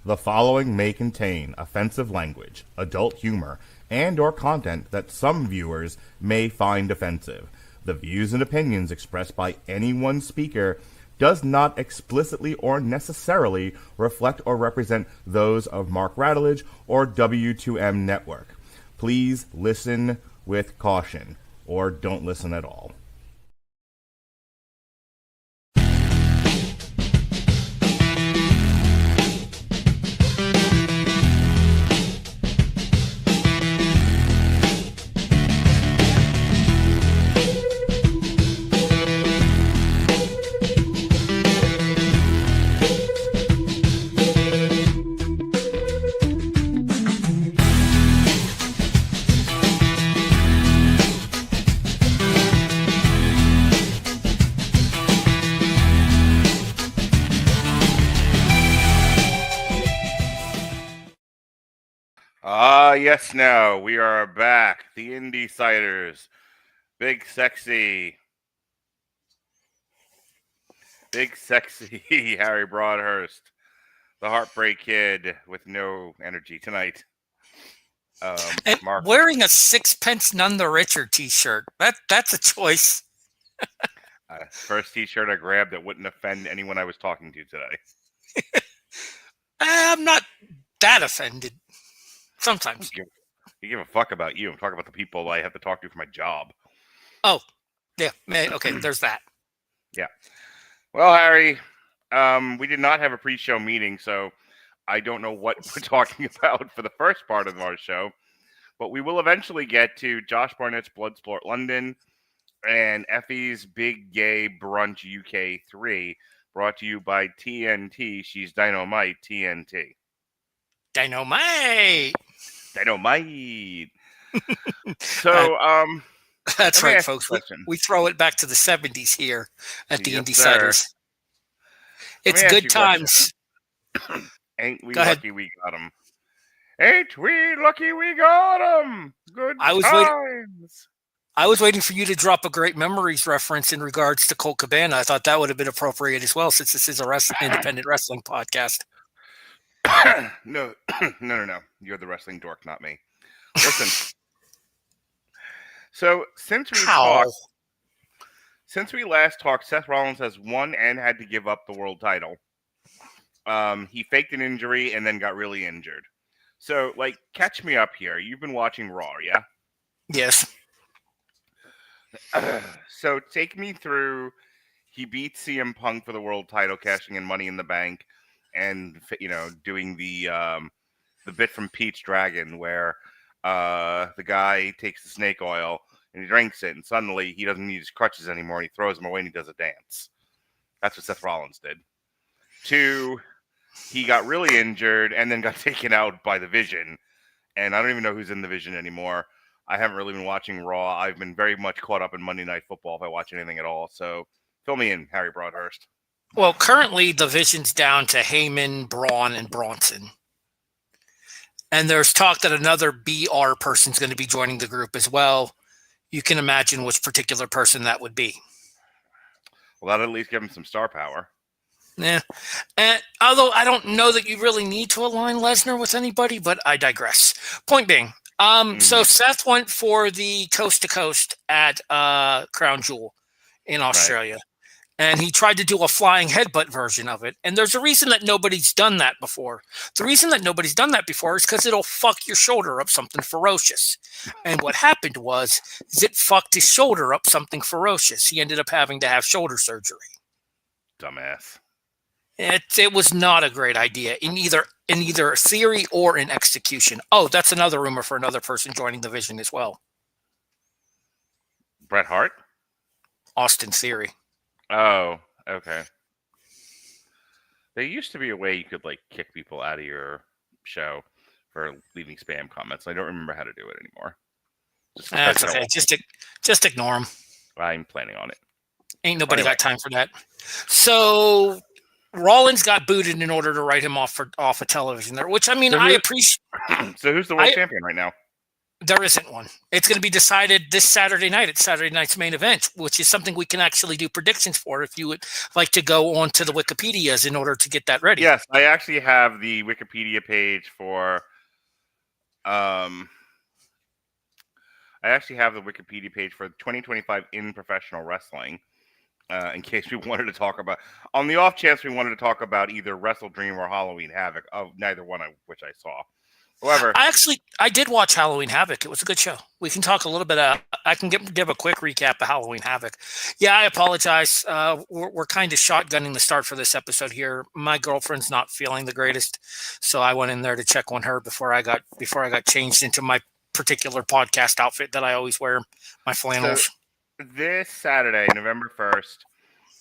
The following may contain offensive language, adult humor, and or content that some viewers may find offensive. The views and opinions expressed by any one speaker does not explicitly or necessarily reflect or represent those of Mark Radulich or W2M Network. Please listen with caution, or don't listen at all. Yes, now we are back. The IndySiders, big sexy Harry Broadhurst, the Heartbreak Kid with no energy tonight. And Mark, wearing a Sixpence None the Richer t-shirt. That's a choice. first t-shirt I grabbed that wouldn't offend anyone I was talking to today. I'm not that offended. Sometimes. You give a fuck about you. I'm talking about the people I have to talk to for my job. Oh, yeah. Okay, there's that. Yeah. Well, Harry, we did not have a pre-show meeting, so I don't know what we're talking about for the first part of our show. But we will eventually get to Josh Barnett's Bloodsport London and Effy's Big Gay Brunch UK 3, brought to you by TNT. She's Dynamite TNT. Dynamite! So, that's right, folks. We throw it back to the 70s here at the IndySiders. It's good times. Ain't we lucky we got them? Ain't we lucky we got them? Good times. I was waiting for you to drop a great memories reference in regards to Colt Cabana. I thought that would have been appropriate as well, since this is a independent wrestling podcast. No. You're the wrestling dork, not me. Listen. So since we last talked, Seth Rollins has won and had to give up the world title. He faked an injury and then got really injured. So, catch me up here. You've been watching Raw, yeah? Yes. So take me through. He beat CM Punk for the world title, cashing in Money in the Bank. And doing the bit from Pete's Dragon where the guy takes the snake oil and he drinks it, and suddenly he doesn't need his crutches anymore, and he throws them away and he does a dance. That's what Seth Rollins did. 2, he got really injured and then got taken out by the Vision, and I don't even know who's in the Vision anymore. I haven't really been watching Raw. I've been very much caught up in Monday Night Football if I watch anything at all. So fill me in, Harry Broadhurst. Well, currently the Vision's down to Heyman, Braun, and Bronson. And there's talk that another BR person's going to be joining the group as well. You can imagine which particular person that would be. Well, that'll at least give him some star power. Yeah. And although I don't know that you really need to align Lesnar with anybody, but I digress. Point being, so Seth went for the coast to coast at Crown Jewel in Australia. Right. And he tried to do a flying headbutt version of it. And there's a reason that nobody's done that before. The reason that nobody's done that before is because it'll fuck your shoulder up something ferocious. And what happened was it fucked his shoulder up something ferocious. He ended up having to have shoulder surgery. Dumbass. It was not a great idea in either theory or in execution. Oh, that's another rumor for another person joining the Vision as well. Bret Hart? Austin Theory. Oh, okay. There used to be a way you could kick people out of your show for leaving spam comments. I don't remember how to do it anymore. That's okay. Just ignore them. I'm planning on it. Ain't nobody got time for that. So Rollins got booted in order to write him off of television there, which I mean, I appreciate. So who's the world champion right now? There isn't one. It's going to be decided this Saturday night at Saturday night's main event, which is something we can actually do predictions for if you would like to go on to the Wikipedias in order to get that ready. Yes, I actually have the Wikipedia page for I actually have the Wikipedia page for 2025 in professional wrestling. In case we wanted to talk about, on the off chance we wanted to talk about either Wrestle Dream or Halloween Havoc, of neither one of which I saw. However, I did watch Halloween Havoc. It was a good show. We can talk a little bit. I can give a quick recap of Halloween Havoc. Yeah, I apologize. We're kind of shotgunning the start for this episode here. My girlfriend's not feeling the greatest, so I went in there to check on her before I got changed into my particular podcast outfit that I always wear, my flannels. So this Saturday, November 1st,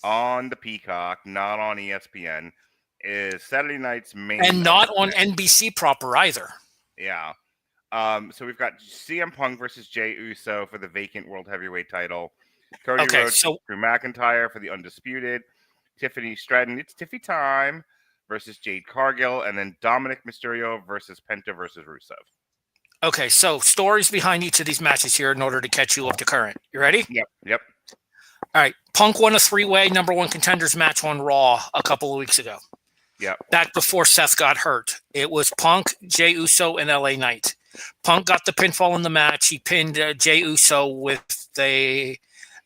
on the Peacock, not on ESPN, is Saturday night's main and not on NBC proper either. Yeah. So we've got CM Punk versus Jey Uso for the vacant World Heavyweight title. Cody Rhodes, Drew McIntyre for the undisputed. Tiffany Stratton, it's Tiffy time versus Jade Cargill, and then Dominic Mysterio versus Penta versus Rusev. Okay, so stories behind each of these matches here in order to catch you up to current. You ready? Yep. All right. Punk won a 3-way number 1 contenders match on Raw a couple of weeks ago. Yep. Back before Seth got hurt. It was Punk, Jey Uso, and LA Knight. Punk got the pinfall in the match. He pinned Jey Uso with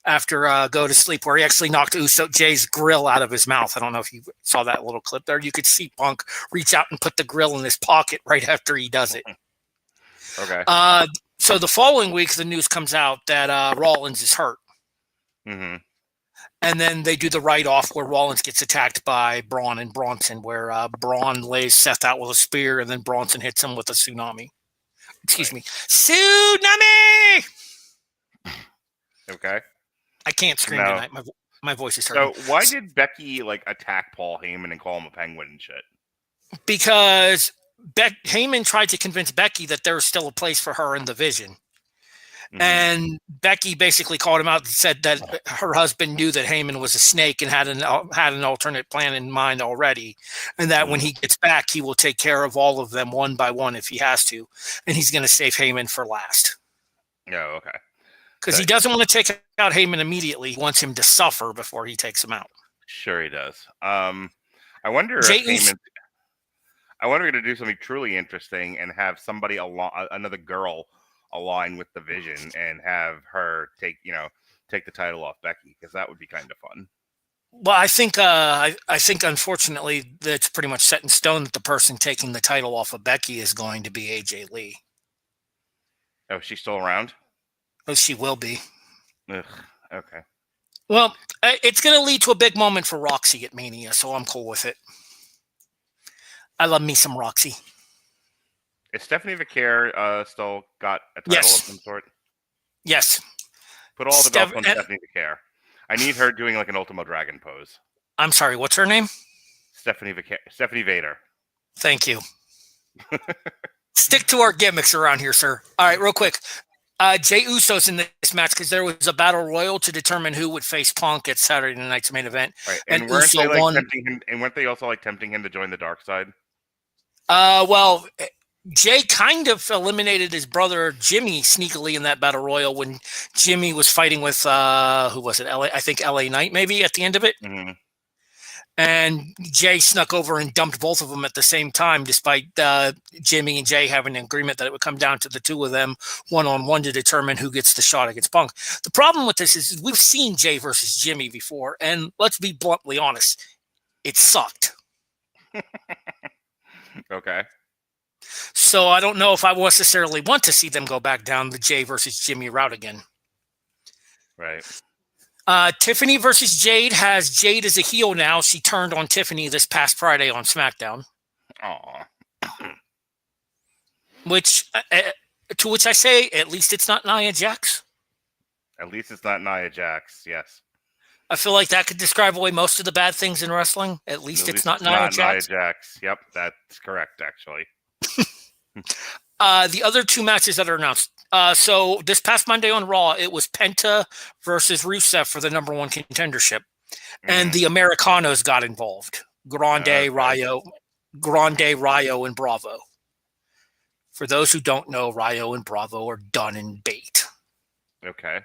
after go to sleep, where he actually knocked Jay's grill out of his mouth. I don't know if you saw that little clip there. You could see Punk reach out and put the grill in his pocket right after he does it. Okay. So the following week, the news comes out that Rollins is hurt. Mm-hmm. And then they do the write-off where Rollins gets attacked by Braun and Bronson, where Braun lays Seth out with a spear, and then Bronson hits him with a tsunami. Excuse me. Tsunami! Okay. I can't scream tonight. My voice is hurting. So why did Becky attack Paul Heyman and call him a penguin and shit? Because Heyman tried to convince Becky that there's still a place for her in the Vision. Mm-hmm. And Becky basically called him out and said that her husband knew that Heyman was a snake and had an alternate plan in mind already, and that when he gets back, he will take care of all of them one by one if he has to, and he's going to save Heyman for last. Oh, okay. Because he doesn't want to take out Heyman immediately. He wants him to suffer before he takes him out. Sure he does. I wonder if I wonder if to do something truly interesting and have somebody another girl align with the Vision and have her take the title off Becky, because that would be kind of fun. Well, I think unfortunately that's pretty much set in stone that the person taking the title off of Becky is going to be AJ Lee. Oh, she's still around? Oh, she will be. Ugh, okay. Well, it's going to lead to a big moment for Roxy at Mania, so I'm cool with it. I love me some Roxy. Is Stephanie Vaquer still got a title of some sort? Yes. Put all the belts on Stephanie Vaquer. I need her doing an Ultimo Dragon pose. I'm sorry, what's her name? Stephanie Vader. Thank you. Stick to our gimmicks around here, sir. All right, real quick. Jey Uso's in this match because there was a battle royal to determine who would face Punk at Saturday night's main event. Right. And weren't Uso they won. tempting him? And weren't they also tempting him to join the dark side? Well, Jay kind of eliminated his brother Jimmy sneakily in that battle royal when Jimmy was fighting with who was it? I think LA Knight maybe at the end of it. Mm-hmm. And Jay snuck over and dumped both of them at the same time, despite Jimmy and Jay having an agreement that it would come down to the two of them one-on-one to determine who gets the shot against Punk. The problem with this is we've seen Jay versus Jimmy before, and let's be bluntly honest, it sucked. Okay. So I don't know if I necessarily want to see them go back down the Jay versus Jimmy route again. Right. Tiffany versus Jade has Jade as a heel now. She turned on Tiffany this past Friday on SmackDown. Aww. To which I say, at least it's not Nia Jax. At least it's not Nia Jax, yes. I feel like that could describe away most of the bad things in wrestling. At least it's not Nia Jax. Nia Jax. Yep, that's correct, actually. The other two matches that are announced. So this past Monday on Raw, it was Penta versus Rusev for the number one contendership. And the Americanos got involved. Grande, Rayo, and Bravo. For those who don't know, Ryo and Bravo are done in bait. Okay.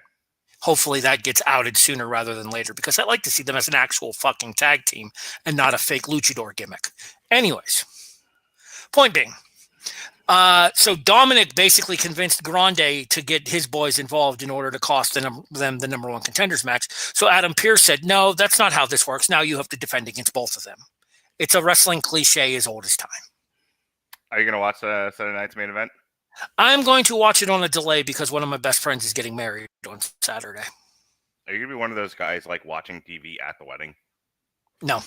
Hopefully that gets outed sooner rather than later, because I'd like to see them as an actual fucking tag team and not a fake luchador gimmick. Anyways, point being, so Dominic basically convinced Grande to get his boys involved in order to cost them the number one contenders match. So Adam Pearce said, no, that's not how this works. Now you have to defend against both of them. It's a wrestling cliche as old as time. Are you going to watch Saturday night's main event? I'm going to watch it on a delay because one of my best friends is getting married on Saturday. Are you going to be one of those guys like watching TV at the wedding? No.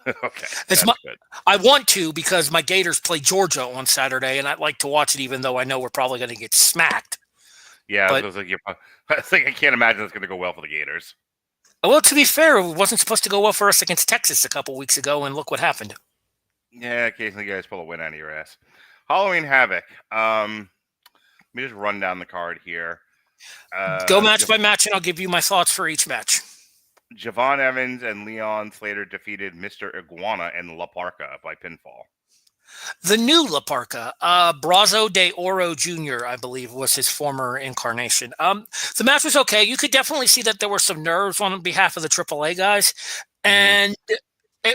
Okay. That's good. I want to because my Gators play Georgia on Saturday, and I'd like to watch it even though I know we're probably going to get smacked. Yeah, I was like, I can't imagine it's going to go well for the Gators. Well, to be fair, it wasn't supposed to go well for us against Texas a couple weeks ago, and look what happened. Yeah, occasionally you guys pull a win out of your ass. Halloween Havoc. Let me just run down the card here. Go match by match, and I'll give you my thoughts for each match. Javon Evans and Leon Slater defeated Mr. Iguana and La Parca by pinfall. The new La Parca, Brazo de Oro Jr., I believe, was his former incarnation. The match was okay. You could definitely see that there were some nerves on behalf of the AAA guys. And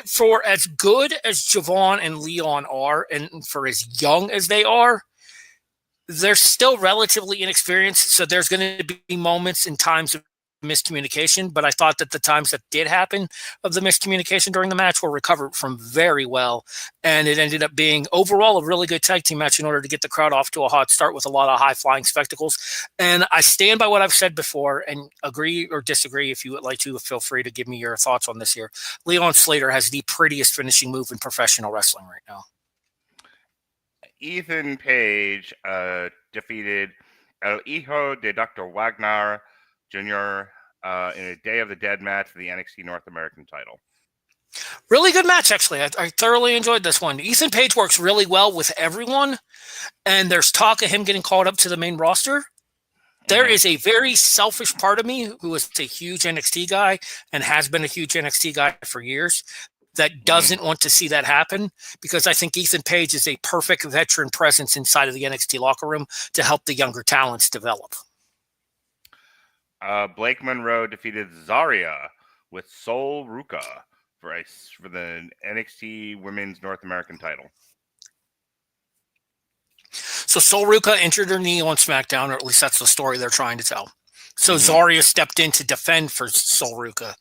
for as good as Javon and Leon are, and for as young as they are, they're still relatively inexperienced. So there's going to be moments and times of miscommunication, but I thought that the times that did happen of the miscommunication during the match were recovered from very well, and it ended up being overall a really good tag team match in order to get the crowd off to a hot start with a lot of high-flying spectacles. And I stand by what I've said before, and agree or disagree if you would like to. Feel free to give me your thoughts on this here. Leon Slater has the prettiest finishing move in professional wrestling right now. Ethan Page defeated El Hijo de Dr. Wagner Jr. In a Day of the Dead match for the NXT North American title. Really good match, actually. I thoroughly enjoyed this one. Ethan Page works really well with everyone, and there's talk of him getting called up to the main roster. There is a very selfish part of me who is a huge NXT guy and has been a huge NXT guy for years that doesn't want to see that happen, because I think Ethan Page is a perfect veteran presence inside of the NXT locker room to help the younger talents develop. Blake Monroe defeated Zarya with Sol Ruka for the NXT Women's North American title. So Sol Ruka injured her knee on SmackDown, or at least that's the story they're trying to tell. So Zarya stepped in to defend for Sol Ruka.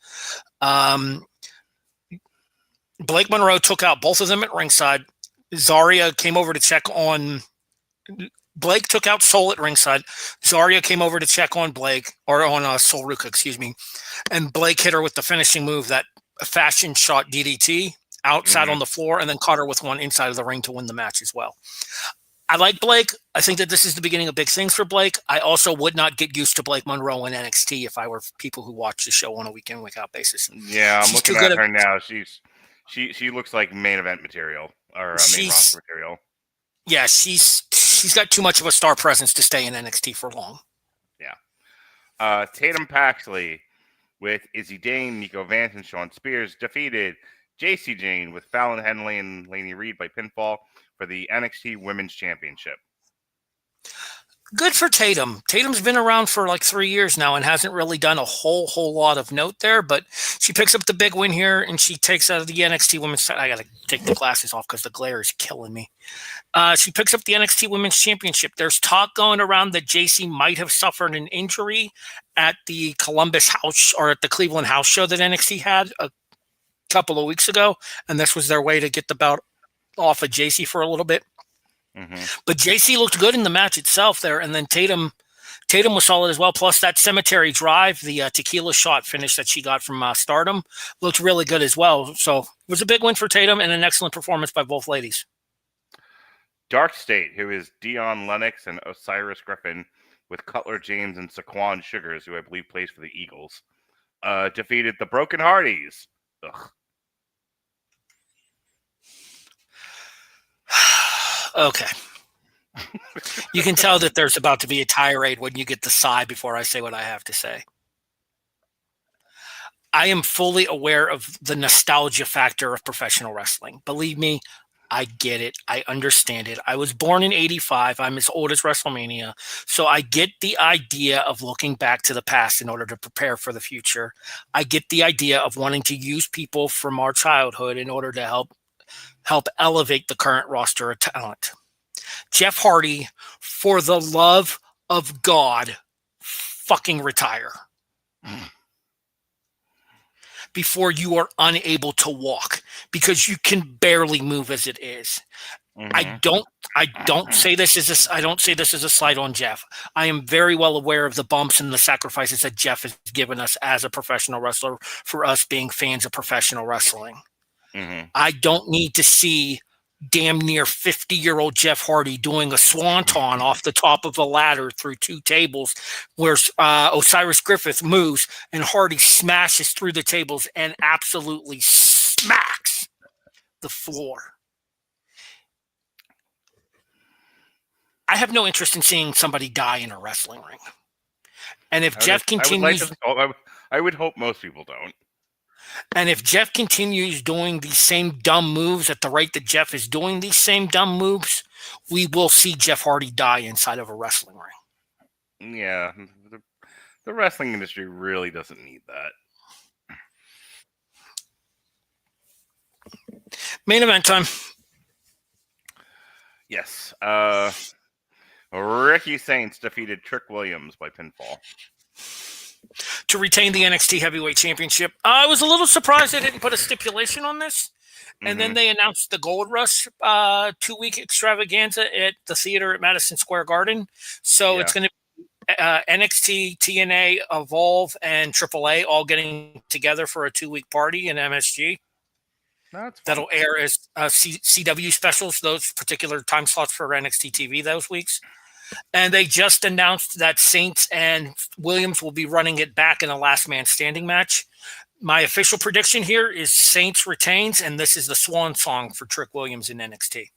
Blake Monroe took out both of them at ringside. Zarya came over to check on... Blake took out Sol at ringside. Zarya came over to check on Blake, or on Sol Ruka, excuse me. And Blake hit her with the finishing move, that fashion shot DDT, outside on the floor, and then caught her with one inside of the ring to win the match as well. I like Blake. I think that this is the beginning of big things for Blake. I also would not get used to Blake Monroe in NXT if I were people who watch the show on a week in, week out basis. Yeah, I'm looking at her now. She looks like main event material, or main roster material. Yeah, she's got too much of a star presence to stay in NXT for long. Yeah. Tatum Paxley with Izzy Dane, Nico Vance, and Sean Spears defeated JC Jane with Fallon Henley and Lainey Reed by pinfall for the NXT Women's Championship. Good for Tatum. Tatum's been around for like 3 years now and hasn't really done a whole lot of note there, but she picks up the big win here, and she takes out the NXT Women's... I got to take the glasses off because the glare is killing me. She picks up the NXT Women's Championship. There's talk going around that JC might have suffered an injury at the Columbus house, or at the Cleveland house show that NXT had a couple of weeks ago, and this was their way to get the belt off of JC for a little bit. But JC looked good in the match itself there, and then Tatum was solid as well. Plus that cemetery drive, the tequila shot finish that she got from Stardom, looked really good as well. So it was a big win for Tatum and an excellent performance by both ladies. Dark State, who is Dion Lennox and Osiris Griffin, with Cutler James and Saquon Sugars, who I believe plays for the Eagles, defeated the Broken Hardys. Okay. You can tell that there's about to be a tirade when you get the sigh before I say what I have to say. I am fully aware of the nostalgia factor of professional wrestling. Believe me, I get it. I understand it. I was born in 85. I'm as old as WrestleMania. So I get the idea of looking back to the past in order to prepare for the future. I get the idea of wanting to use people from our childhood in order to help elevate the current roster of talent. Jeff Hardy, for the love of God, fucking retire before you are unable to walk, because you can barely move as it is. I don't say this as a slight on Jeff. I am very well aware of the bumps and the sacrifices that Jeff has given us as a professional wrestler for us being fans of professional wrestling. I don't need to see damn near 50-year-old Jeff Hardy doing a swanton off the top of a ladder through 2 tables where Osiris Griffith moves and Hardy smashes through the tables and absolutely smacks the floor. I have no interest in seeing somebody die in a wrestling ring. And if Jeff continues... I would hope most people don't. And if Jeff continues doing these same dumb moves at the rate that Jeff is doing these same dumb moves, we will see Jeff Hardy die inside of a wrestling ring. Yeah, the wrestling industry really doesn't need that. Main event time. Yes. Ricky Saints defeated Trick Williams by pinfall to retain the NXT Heavyweight Championship. I was a little surprised they didn't put a stipulation on this. And then they announced the Gold Rush 2-week extravaganza at the theater at Madison Square Garden. So it's going to be NXT, TNA, Evolve, and AAA all getting together for a 2-week party in MSG. That'll air as CW specials, those particular time slots for NXT TV those weeks. And they just announced that Saints and Williams will be running it back in a last man standing match. My official prediction here is Saints retains, and this is the swan song for Trick Williams in NXT.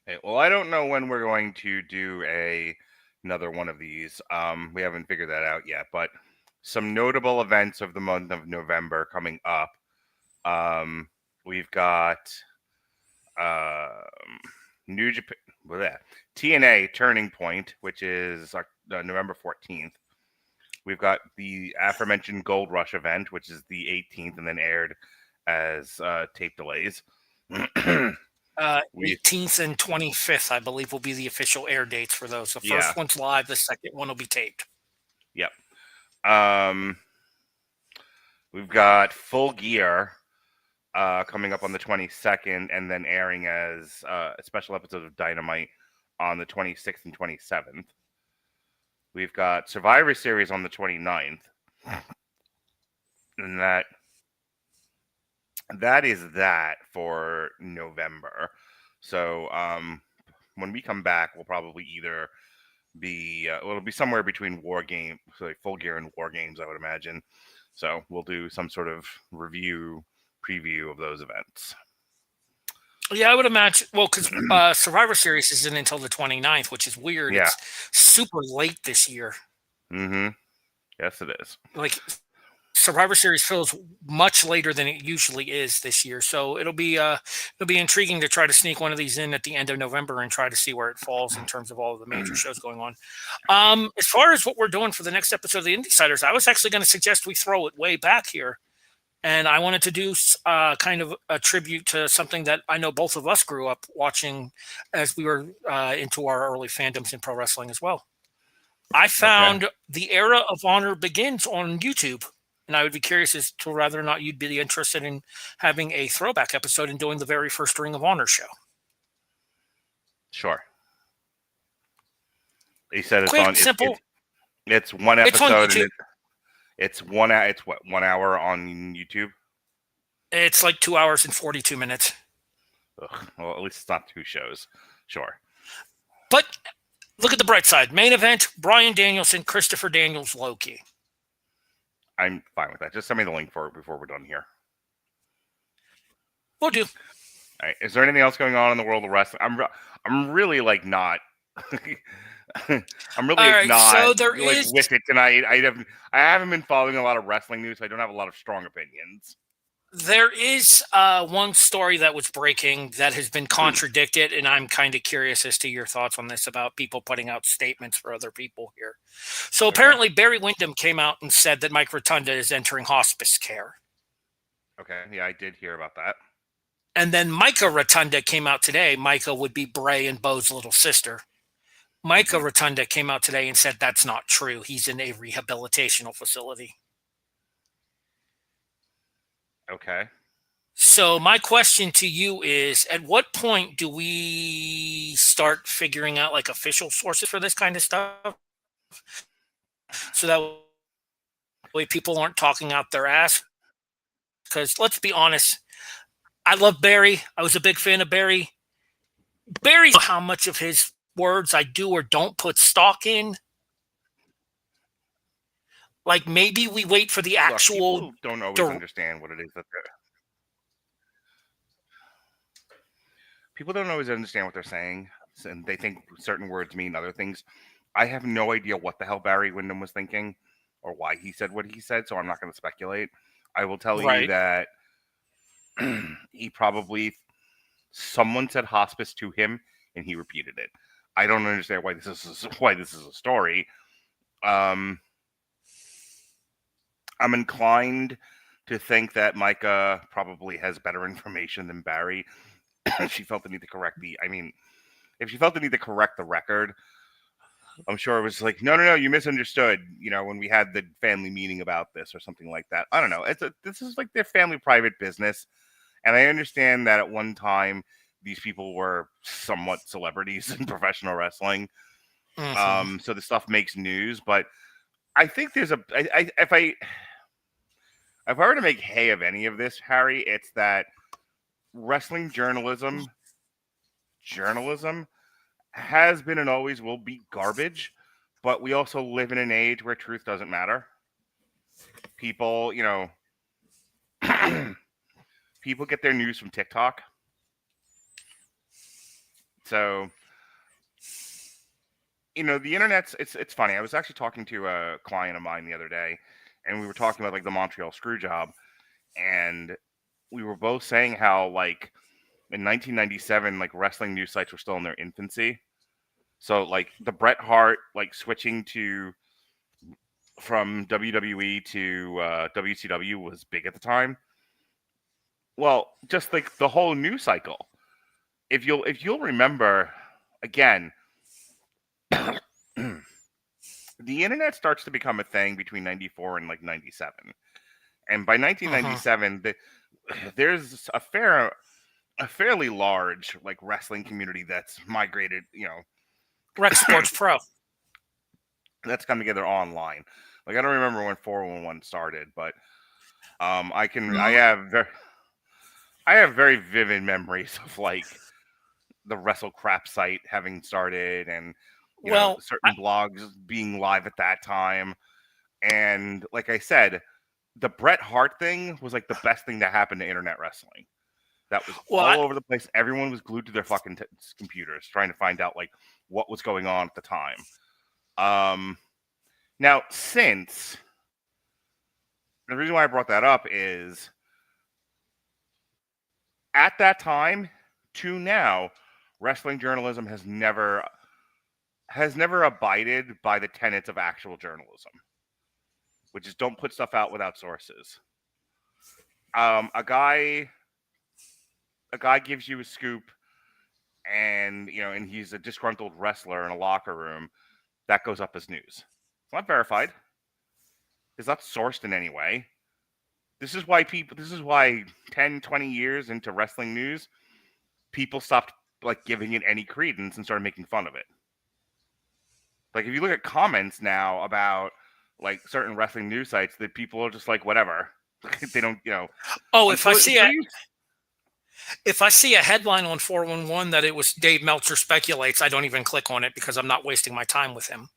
Okay, well, I don't know when we're going to do another one of these. We haven't figured that out yet, but some notable events of the month of November coming up. We've got New Japan. TNA Turning Point, which is November 14th. We've got the aforementioned Gold Rush event, which is the 18th and then aired as tape delays. 18th and 25th, I believe, will be the official air dates for those. The first one's live. The second one will be taped. Yep. We've got Full Gear coming up on the 22nd and then airing as a special episode of Dynamite on the 26th and 27th. We've got Survivor Series on the 29th. And that is that for November. So when we come back, we'll probably either be it'll be somewhere between War Games, so like Full Gear and War Games, I would imagine. So we'll do some sort of preview of those events. Yeah, I would imagine. Well, because Survivor Series isn't until the 29th, which is weird. Yeah. It's super late this year. Yes, it is. Like, Survivor Series feels much later than it usually is this year. So it'll be intriguing to try to sneak one of these in at the end of November and try to see where it falls in terms of all of the major shows going on. As far as what we're doing for the next episode of the IndySiders, I was actually going to suggest we throw it way back here. And I wanted to do kind of a tribute to something that I know both of us grew up watching as we were into our early fandoms in pro wrestling as well. I found The Era of Honor Begins on YouTube, and I would be curious as to whether or not you'd be interested in having a throwback episode and doing the very first Ring of Honor show. He said it's quick, on. Simple. It's one episode. It's on YouTube. It's 1 hour. It's 1 hour on YouTube. It's like 2 hours and 42 minutes. Ugh, well, at least it's not 2 shows. Sure. But look at the bright side. Main event: Bryan Danielson, Christopher Daniels, Loki. I'm fine with that. Just send me the link for it before we're done here. Will do. All right. Is there anything else going on in the world of wrestling? I'm really like not. I'm really not so there like, with it tonight. I haven't been following a lot of wrestling news. So I don't have a lot of strong opinions. There is one story that was breaking that has been contradicted, and I'm kind of curious as to your thoughts on this about people putting out statements for other people here. So Okay. apparently, Barry Windham came out and said that Mike Rotunda is entering hospice care. Okay. Yeah, I did hear about that. And then Micah Rotunda came out today. Micah would be Bray and Bo's little sister. Micah Rotunda came out today and said that's not true. He's in a rehabilitational facility. Okay. So my question to you is, at what point do we start figuring out like official sources for this kind of stuff? So that way people aren't talking out their ass. Because let's be honest, I love Barry. I was a big fan of Barry. Barry, how much of his words I do or don't put stock in. Like maybe we wait for the actual. Look, people don't always understand what it is that people don't always understand what they're saying, and they think certain words mean other things. I have no idea what the hell Barry Windham was thinking or why he said what he said, so I'm not going to speculate. I will tell you that he probably someone said hospice to him and he repeated it. I don't understand why this is a story. I'm inclined to think that Micah probably has better information than Barry. She felt the need to correct if she felt the need to correct the record, I'm sure it was like, no, you misunderstood, when we had the family meeting about this or something like that. I don't know. This is like their family private business. And I understand that at one time, these people were somewhat celebrities in professional wrestling. Mm-hmm. So the stuff makes news, but I think there's if I were to make hay of any of this, Harry, it's that wrestling journalism has been and always will be garbage, but we also live in an age where truth doesn't matter. People, people get their news from TikTok. So, the internet's, it's funny. I was actually talking to a client of mine the other day, and we were talking about, like, the Montreal screw job, and we were both saying how, like, in 1997, like, wrestling news sites were still in their infancy. So, like, the Bret Hart, like, switching from WWE to WCW was big at the time. Well, just like the whole news cycle. If you'll remember, again, the internet starts to become a thing between 94 and like 97. And by 1997, there's a fairly large like wrestling community that's migrated, Rex Sports Pro. That's come together online. Like, I don't remember when 411 started, but I have very vivid memories of like the Wrestle Crap site having started, and certain blogs being live at that time. And like I said, the Bret Hart thing was like the best thing that happened to internet wrestling. That was all over the place. Everyone was glued to their fucking computers trying to find out like what was going on at the time. Now, since the reason why I brought that up is at that time to now, wrestling journalism has never abided by the tenets of actual journalism, which is don't put stuff out without sources. A guy gives you a scoop, and and he's a disgruntled wrestler in a locker room. That goes up as news. It's not verified. It's not sourced in any way. This is why 10, 20 years into wrestling news, people stopped like giving it any credence and started making fun of it. Like, if you look at comments now about like certain wrestling news sites, that people are just like, whatever. They don't, Oh, if I see a headline on 411 that it was Dave Meltzer speculates, I don't even click on it because I'm not wasting my time with him.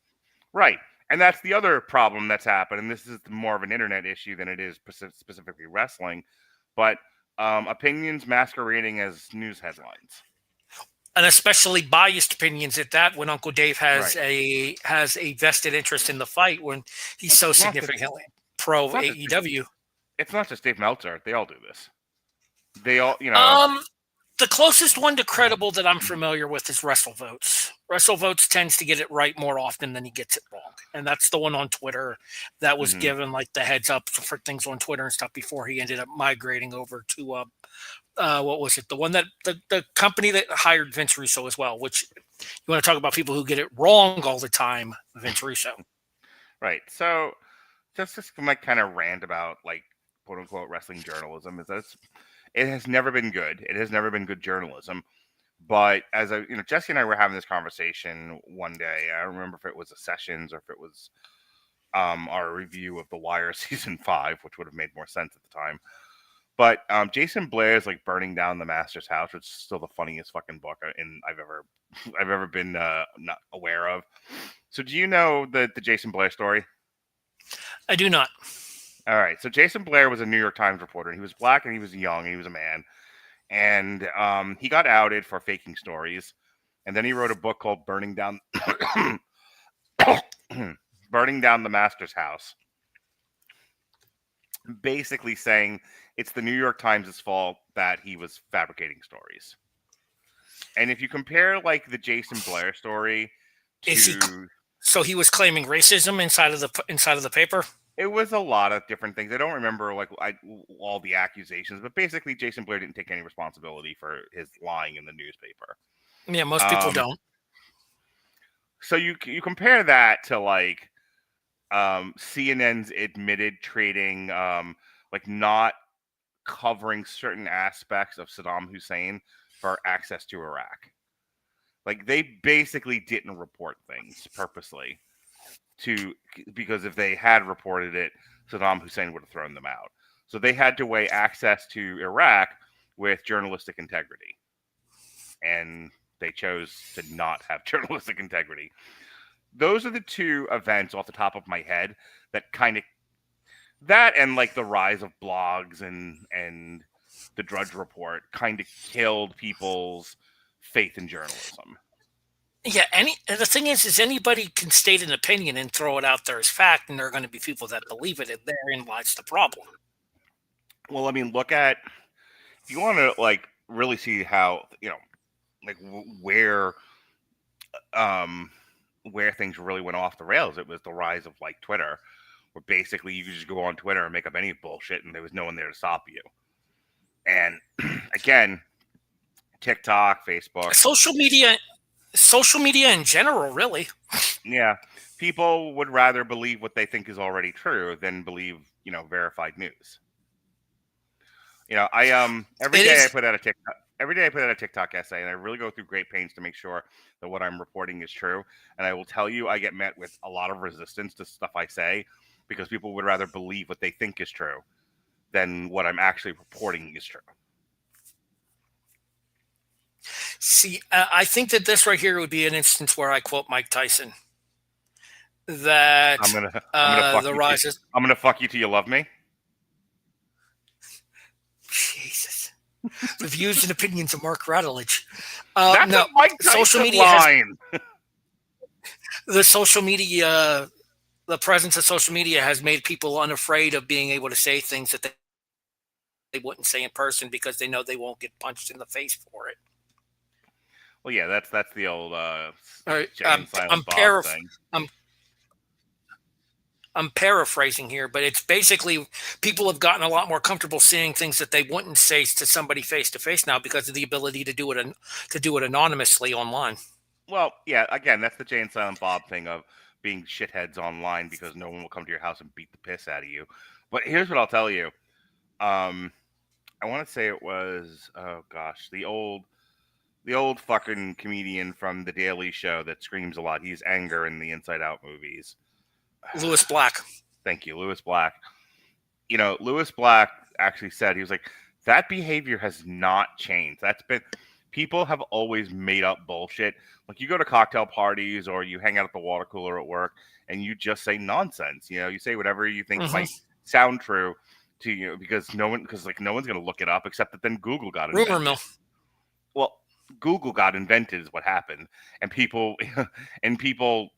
Right. And that's the other problem that's happened. And this is more of an internet issue than it is specifically wrestling. But opinions masquerading as news headlines. And especially biased opinions at that, when Uncle Dave has a vested interest in the fight, when he's so significantly pro AEW. it's not just Dave Meltzer. They all do this. They all, you know. The closest one to credible that I'm familiar with is WrestleVotes. WrestleVotes tends to get it right more often than he gets it wrong. And that's the one on Twitter that was given like the heads up for things on Twitter and stuff before he ended up migrating over to, what was it? The one that the company that hired Vince Russo as well, which you want to talk about people who get it wrong all the time, Vince Russo. Right. So just my kind of rant about like quote unquote wrestling journalism is that it has never been good. It has never been good journalism. But as Jesse and I were having this conversation one day. I don't remember if it was a Sessions or if it was our review of The Wire season 5, which would have made more sense at the time. But Jason Blair's like burning down the Master's house, which is still the funniest fucking book I've ever been not aware of. So do you know the Jason Blair story? I do not. All right. So Jason Blair was a New York Times reporter. And he was black and he was young and he was a man. And he got outed for faking stories. And then he wrote a book called Burning Down Burning Down the Master's House. Basically saying it's the New York Times' fault that he was fabricating stories. And if you compare like the Jason Blair story to so he was claiming racism inside of the paper? It was a lot of different things. I don't remember like all the accusations, but basically Jason Blair didn't take any responsibility for his lying in the newspaper. Yeah, most people don't. So you compare that to like CNN's admitted trading, like not covering certain aspects of Saddam Hussein for access to Iraq. Like they basically didn't report things purposely. Because if they had reported it, Saddam Hussein would have thrown them out. So they had to weigh access to Iraq with journalistic integrity. And they chose to not have journalistic integrity. Those are the two events off the top of my head that kind of... That and like the rise of blogs and the Drudge Report kind of killed people's faith in journalism. Yeah, the thing is anybody can state an opinion and throw it out there as fact, and there are going to be people that believe it, and therein lies the problem. Well, I mean, look at, if you want to like really see how, like where things really went off the rails, it was the rise of like Twitter, where basically you could just go on Twitter and make up any bullshit, and there was no one there to stop you. And again, TikTok, Facebook, social media in general, really. Yeah. People would rather believe what they think is already true than believe, verified news. Every day I put out a TikTok essay, and I really go through great pains to make sure that what I'm reporting is true. And I will tell you, I get met with a lot of resistance to stuff I say because people would rather believe what they think is true than what I'm actually reporting is true. See, I think that this right here would be an instance where I quote Mike Tyson. That I'm gonna fuck you till you love me. Jesus. The views and opinions of Mark Radulich. That's no, Mike Tyson social media line. The presence of social media has made people unafraid of being able to say things that they wouldn't say in person because they know they won't get punched in the face for it. Well, yeah, that's the old right, I'm paraphrasing here, but it's basically people have gotten a lot more comfortable saying things that they wouldn't say to somebody face to face now because of the ability to do it anonymously online. Well, yeah, again, that's the Jay and Silent Bob thing of being shitheads online because no one will come to your house and beat the piss out of you. But here's what I'll tell you. I want to say it was, the old fucking comedian from The Daily Show that screams a lot. He's Anger in the Inside Out movies. Lewis Black. Thank you, Lewis Black. Lewis Black actually said, he was like, that behavior has not changed. People have always made up bullshit. Like you go to cocktail parties or you hang out at the water cooler at work and you just say nonsense. You say whatever you think might sound true to you because no one's going to look it up except that then Google got it. Rumor mill. Well, Google got invented is what happened, and people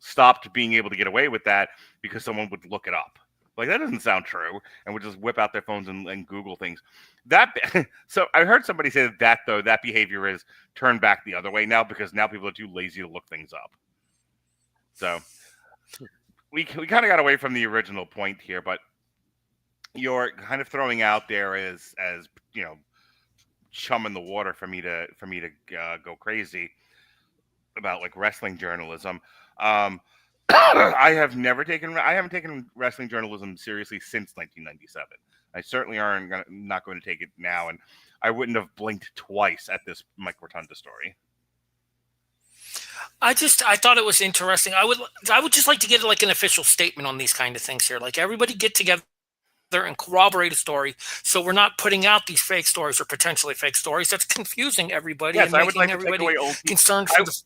stopped being able to get away with that because someone would look it up. Like, that doesn't sound true, and would just whip out their phones and Google things. That so I heard somebody say that behavior is turned back the other way now, because now people are too lazy to look things up. So we kind of got away from the original point here, but you're kind of throwing out there as chum in the water for me to go crazy about like wrestling journalism. I haven't taken wrestling journalism seriously since 1997. I certainly not going to take it now, and I wouldn't have blinked twice at this Mike Rotunda story. I thought it was interesting. I would just like to get like an official statement on these kind of things here. Like, everybody get together and corroborate a story, so we're not putting out these fake stories or potentially fake stories. That's confusing everybody. Yes, and I would like everybody to take away old concerned for the.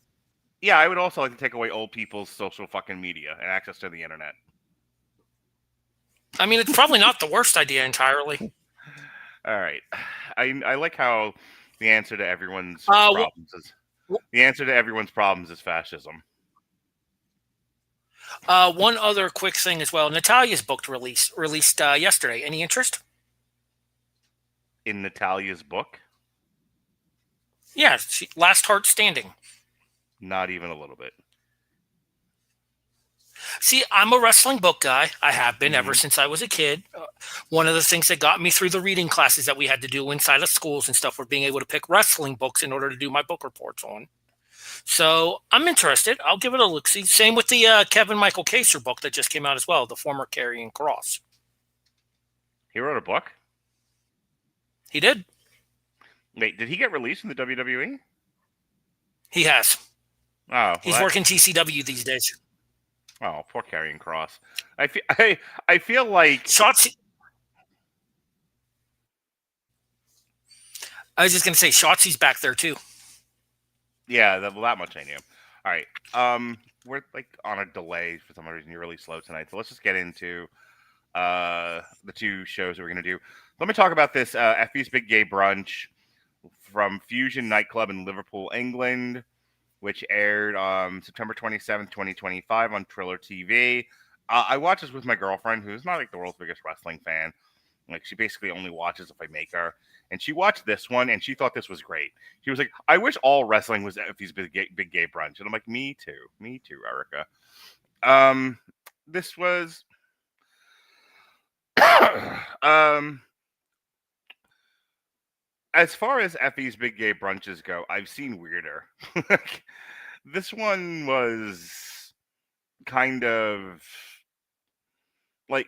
Yeah, I would also like to take away old people's social fucking media and access to the internet. I mean, it's probably not the worst idea entirely. All right, I like how the answer to everyone's problems is fascism. One other quick thing as well. Natalia's book released yesterday. Any interest? In Natalia's book? Yeah, Last Heart Standing. Not even a little bit. See, I'm a wrestling book guy. I have been ever since I was a kid. One of the things that got me through the reading classes that we had to do inside of schools and stuff were being able to pick wrestling books in order to do my book reports on. So I'm interested. I'll give it a look-see. Same with the Kevin Michael Kaser book that just came out as well, The Former Karrion Kross. He wrote a book? He did. Wait, did he get released from the WWE? He has. Oh, well, he's working TCW these days. Oh, poor Karrion Kross. I feel like Shotzi. I was just going to say Shotzi's back there too. Yeah, that much I knew. All right, we're like on a delay for some reason. You're really slow tonight, so let's just get into the two shows that we're going to do. Let me talk about this Effy's Big Gay Brunch from Fusion Nightclub in Liverpool, England, which aired September 27th, 2025 on Triller TV. I watched this with my girlfriend, who's not like the world's biggest wrestling fan. Like, she basically only watches if I make her. And she watched this one, and she thought this was great. She was like, I wish all wrestling was Effy's Big Gay Brunch. And I'm like, me too, Erica. This was... as far as Effy's Big Gay Brunches go, I've seen weirder. This one was kind of... like,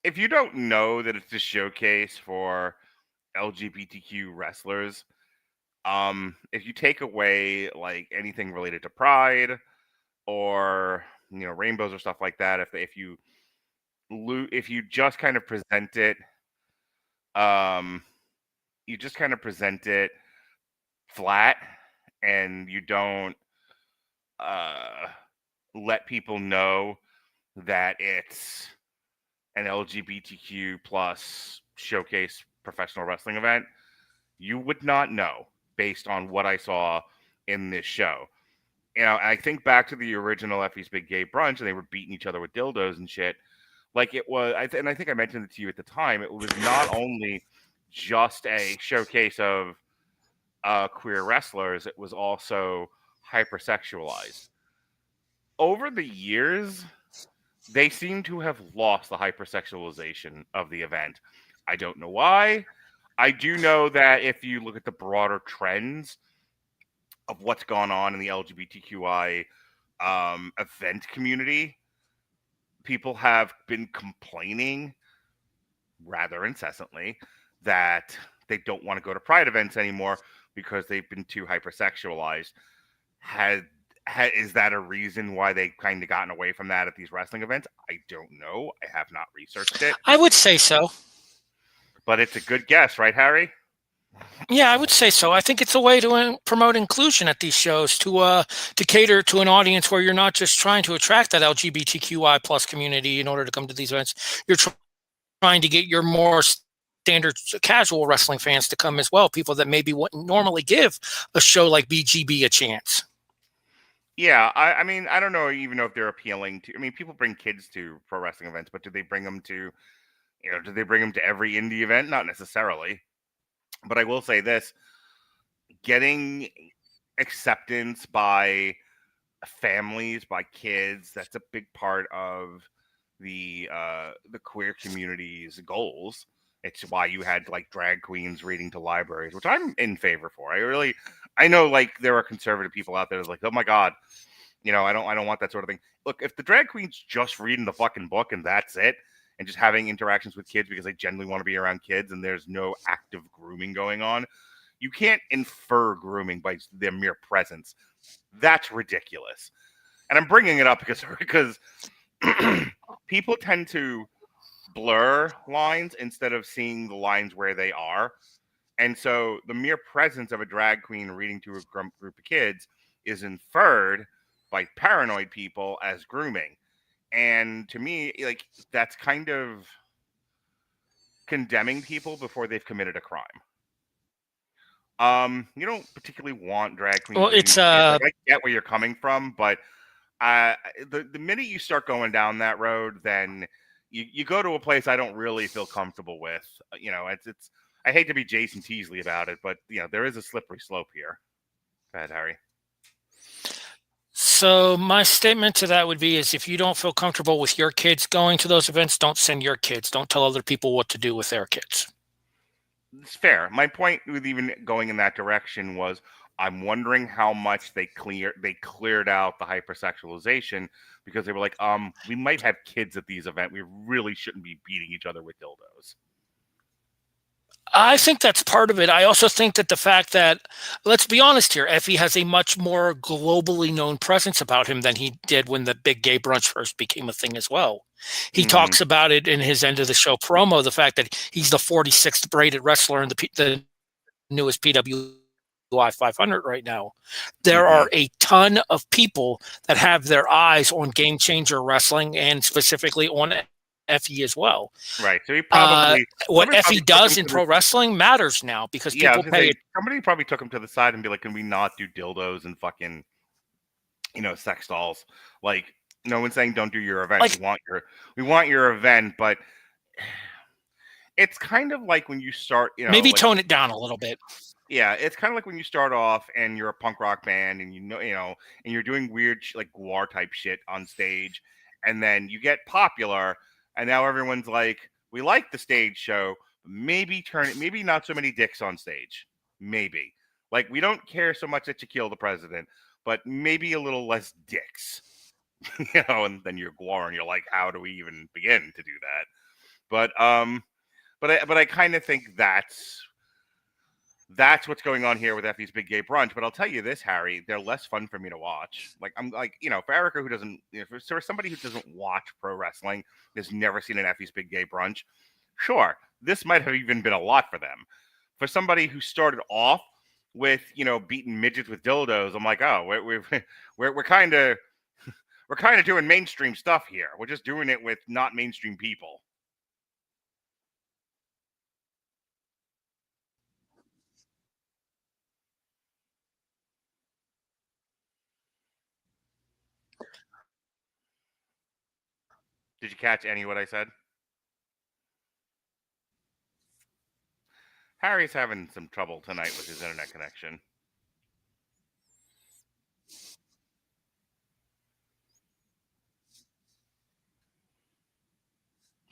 if you don't know that it's a showcase for LGBTQ wrestlers, if you take away like anything related to pride or rainbows or stuff like that, if you just kind of present it, flat, and you don't let people know that it's an LGBTQ plus showcase professional wrestling event, you would not know based on what I saw in this show. I think back to the original Effy's Big Gay Brunch, and they were beating each other with dildos and shit. Like, it was, and I think I mentioned it to you at the time, it was not only just a showcase of queer wrestlers, it was also hypersexualized. Over the years, they seem to have lost the hypersexualization of the event. I don't know why. I do know that if you look at the broader trends of what's gone on in the LGBTQI event community, people have been complaining rather incessantly that they don't want to go to Pride events anymore because they've been too hypersexualized. Is that a reason why they kind of gotten away from that at these wrestling events? I don't know. I have not researched it. I would say so. But it's a good guess, right, Harry? Yeah, I would say so. I think it's a way to promote inclusion at these shows, to cater to an audience where you're not just trying to attract that LGBTQI plus community in order to come to these events. You're trying to get your more standard casual wrestling fans to come as well, people that maybe wouldn't normally give a show like BGB a chance. Yeah, I mean, I don't know even know if they're appealing to. I mean, people bring kids to pro wrestling events, but do they bring them to, do they bring them to every indie event? Not necessarily. But I will say this: getting acceptance by families, by kids, that's a big part of the queer community's goals. It's why you had like drag queens reading to libraries, which I'm in favor for. I know like there are conservative people out there that's like, oh my god, I don't want that sort of thing. Look, if the drag queen's just reading the fucking book and that's it, and just having interactions with kids because they genuinely want to be around kids and there's no active grooming going on, you can't infer grooming by their mere presence. That's ridiculous. And I'm bringing it up because people tend to blur lines instead of seeing the lines where they are. And so the mere presence of a drag queen reading to a group of kids is inferred by paranoid people as grooming. And to me, like, that's kind of condemning people before they've committed a crime. You don't particularly want drag queens Well, reading it's to kids. Like, I get where you're coming from, but the minute you start going down that road, then you go to a place I don't really feel comfortable with. It's I hate to be Jason Teasley about it, but there is a slippery slope here. Go ahead, Harry. So my statement to that would be is if you don't feel comfortable with your kids going to those events, don't send your kids. Don't tell other people what to do with their kids. It's fair. My point with even going in that direction was I'm wondering how much they cleared out the hypersexualization because they were like, we might have kids at these events. We really shouldn't be beating each other with dildos. I think that's part of it. I also think that the fact that, let's be honest here, Effy has a much more globally known presence about him than he did when the Big Gay Brunch first became a thing as well. He talks about it in his end of the show promo, the fact that he's the 46th braided wrestler in the newest PWI 500 right now. There are a ton of people that have their eyes on Game Changer Wrestling and specifically on Effy as well. Right. So he probably what Effy does in pro wrestling matters now because people pay it. Somebody probably took him to the side and be like, "Can we not do dildos and fucking, sex dolls?" Like, no one's saying don't do your event. Like, we want your event, but it's kind of like when you start, maybe like, tone it down a little bit. Yeah, it's kind of like when you start off and you're a punk rock band and and you're doing weird like war type shit on stage, and then you get popular, and now everyone's like, we like the stage show, maybe not so many dicks on stage, maybe. Like, we don't care so much that you kill the president, but maybe a little less dicks, and then you're GWAR and you're like, how do we even begin to do that? But I kind of think that's what's going on here with Effy's Big Gay Brunch. But I'll tell you this, Harry, they're less fun for me to watch. Like, I'm like, for Erica who doesn't, for somebody who doesn't watch pro wrestling, has never seen an Effy's Big Gay Brunch, sure, this might have even been a lot for them. For somebody who started off with, beating midgets with dildos, I'm like, oh, we're kind of doing mainstream stuff here. We're just doing it with not mainstream people. Did you catch any of what I said? Harry's having some trouble tonight with his internet connection.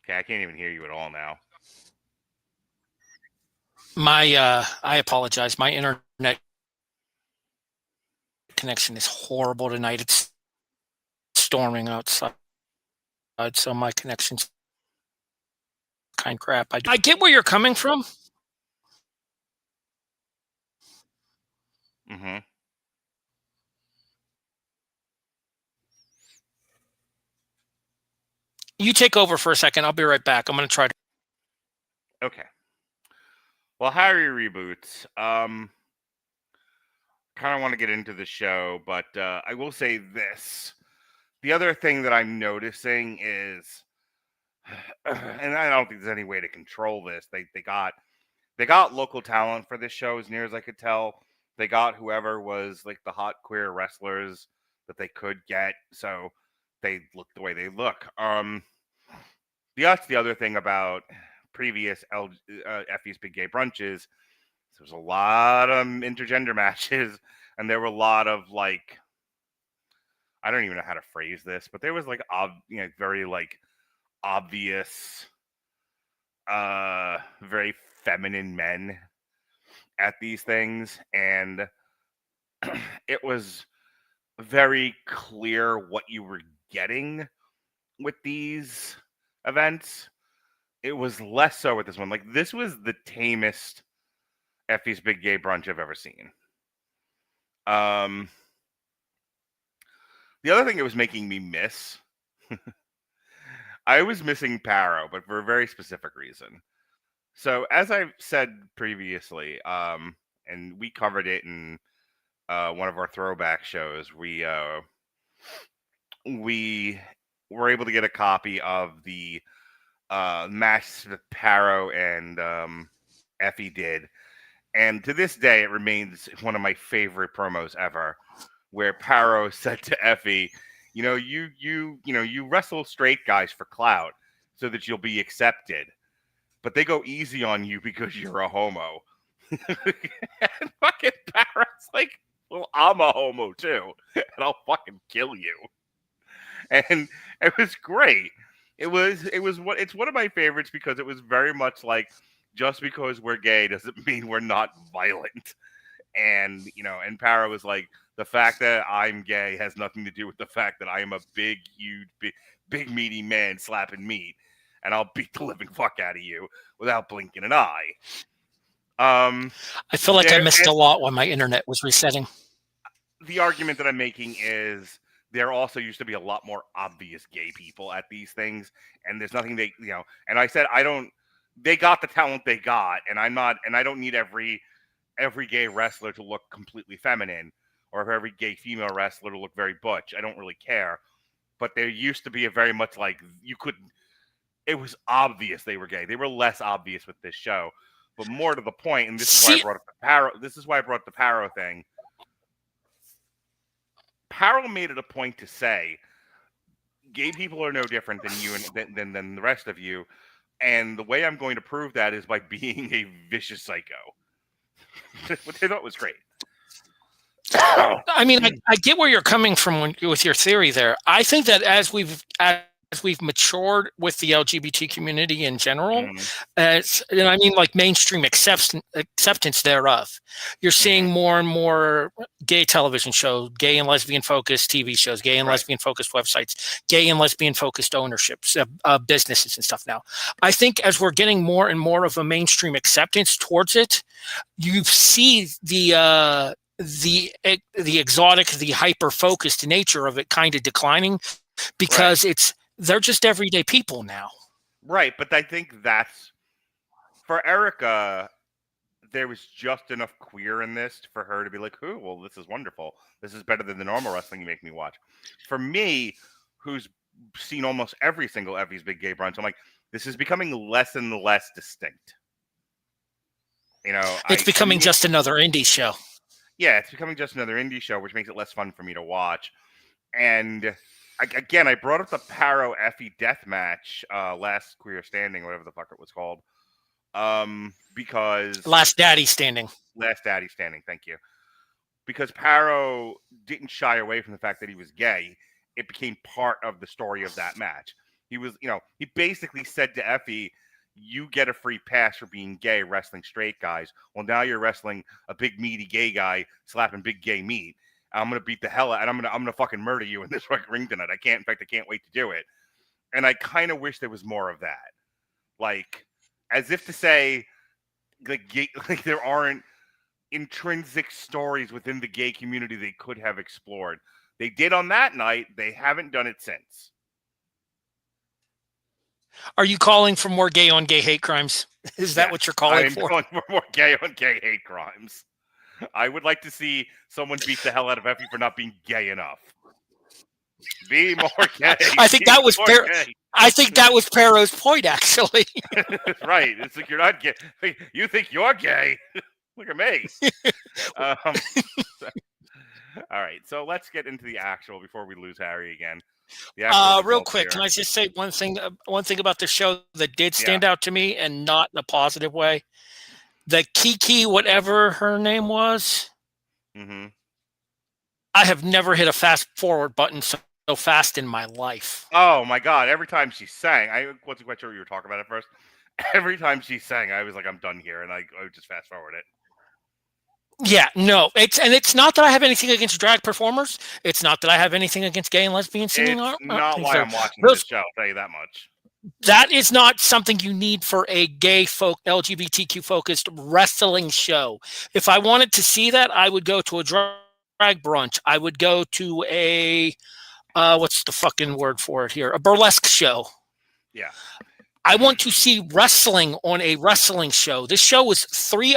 Okay, I can't even hear you at all now. I apologize. My internet connection is horrible tonight. It's storming outside, so my connection's kind of crap. I get where you're coming from. Mm-hmm. You take over for a second. I'll be right back. I'm going to try to. Okay. Well, Harry reboots. Kind of want to get into the show, but I will say this. The other thing that I'm noticing is, and I don't think there's any way to control this. They got local talent for this show, as near as I could tell. They got whoever was like the hot queer wrestlers that they could get, so they look the way they look. That's the other thing about previous Effy's Big Gay Brunches. There was a lot of intergender matches, and there were a lot of like, I don't even know how to phrase this, but there was like very like obvious, very feminine men at these things, and it was very clear what you were getting with these events. It was less so with this one. Like, this was the tamest Effy's Big Gay Brunch I've ever seen. The other thing it was making me miss, I was missing Paro, but for a very specific reason. So, as I've said previously, and we covered it in one of our throwback shows, we were able to get a copy of the match that Paro and Effy did, and to this day it remains one of my favorite promos ever, where Paro said to Effy, you wrestle straight guys for clout so that you'll be accepted, but they go easy on you because you're a homo. And fucking Paro's like, well, I'm a homo too, and I'll fucking kill you. And it was great. It's one of my favorites because it was very much like, just because we're gay doesn't mean we're not violent. And and Paro was like, the fact that I'm gay has nothing to do with the fact that I am a big, huge, big meaty man slapping meat, and I'll beat the living fuck out of you without blinking an eye. I feel like I missed a lot when my internet was resetting. The argument that I'm making is there also used to be a lot more obvious gay people at these things, and there's nothing and I said, they got the talent they got, and I don't need every gay wrestler to look completely feminine, or every gay female wrestler to look very butch. I don't really care. But there used to be a very much like, it was obvious they were gay. They were less obvious with this show. But more to the point, and this is why I brought up the Paro. This is why I brought the Paro thing. Paro made it a point to say, gay people are no different than you and than the rest of you. And the way I'm going to prove that is by being a vicious psycho. Which I thought was great. I mean, I get where you're coming from with your theory there. I think that as we've matured with the LGBT community in general, like mainstream acceptance thereof, you're seeing more and more gay television shows, gay and lesbian focused TV shows, gay and lesbian focused websites, gay and lesbian focused ownerships of businesses and stuff now. I think as we're getting more and more of a mainstream acceptance towards it, you see the exotic, the hyper focused nature of it kind of declining, because they're just everyday people now. Right, but I think that's, for Erica, there was just enough queer in this for her to be like, "Ooh, well, this is wonderful. This is better than the normal wrestling you make me watch." For me, who's seen almost every single Effy's Big Gay Brunch, I'm like, this is becoming less and less distinct. It's becoming just another indie show. Yeah, it's becoming just another indie show, which makes it less fun for me to watch. And again, I brought up the Paro Effy death match, Last Queer Standing, whatever the fuck it was called, because Last Daddy Standing. Thank you. Because Paro didn't shy away from the fact that he was gay. It became part of the story of that match. He was, he basically said to Effy, "You get a free pass for being gay, wrestling straight guys. Well, now you're wrestling a big meaty gay guy slapping big gay meat. I'm gonna beat the hell out, and I'm gonna fucking murder you in this fucking ring tonight. I can't wait to do it." And I kind of wish there was more of that, like, as if to say, like there aren't intrinsic stories within the gay community they could have explored. They did on that night. They haven't done it since. Are you calling for more gay on gay hate crimes? Is that what you're calling for? I'm calling for more gay on gay hate crimes. I would like to see someone beat the hell out of Effy for not being gay enough. Be more gay. I think that was Paro's point, actually. Right. It's like, you're not gay. You think you're gay. Look at me. All right, so let's get into the actual before we lose Harry again. The actual Real results quick, here. can I just say one thing about the show that did Yeah. stand out to me, and not in a positive way? The Kiki, whatever her name was, Mm-hmm. I have never hit a fast forward button so fast in my life. Oh my God! Every time she sang, I wasn't quite sure what you were talking about at first. Every time she sang, I was like, "I'm done here," and I would just fast forward it. Yeah, no, it's not that I have anything against drag performers. It's not that I have anything against gay and lesbian singing. It's not why I'm watching Those this show. I'll tell you that much. that is not something you need for a gay folk LGBTQ focused wrestling show. If I wanted to see that, I would go to a drag brunch. I would go to a what's the fucking word for it here? A burlesque show. Yeah. I want to see wrestling on a wrestling show. This show was 3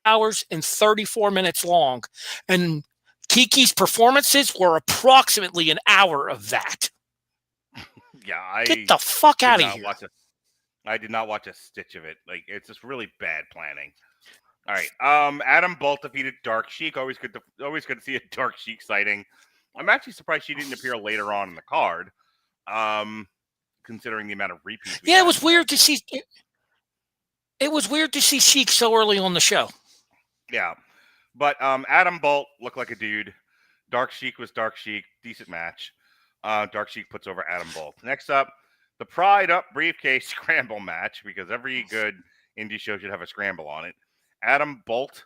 hours and 34 minutes long, and Kiki's performances were approximately an hour of that. Yeah, Get the fuck out of here. I did not watch a stitch of it. Like, it's just really bad planning. All right. Adam Bolt defeated Dark Sheik. Always good to see a Dark Sheik sighting. I'm actually surprised she didn't appear later on in the card. Considering the amount of repeats. Yeah, it was weird to see. It was weird to see Sheik so early on the show. Yeah, but Adam Bolt looked like a dude. Dark Sheik was Dark Sheik. Decent match. Dark Sheik puts over Adam Bolt. Next up, the Pride Up Briefcase Scramble match, because every good indie show should have a scramble on it. Adam Bolt,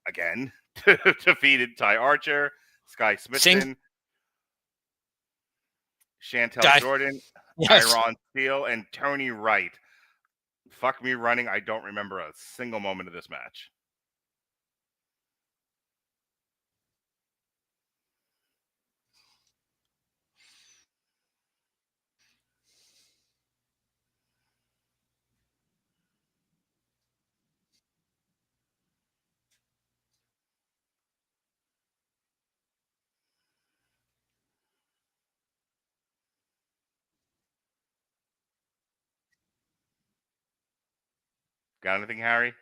again, defeated Ty Archer, Sky Smithson, Chantel Jordan, Iron Steel, and Tony Wright. Fuck me running. I don't remember a single moment of this match. Got anything, Harry?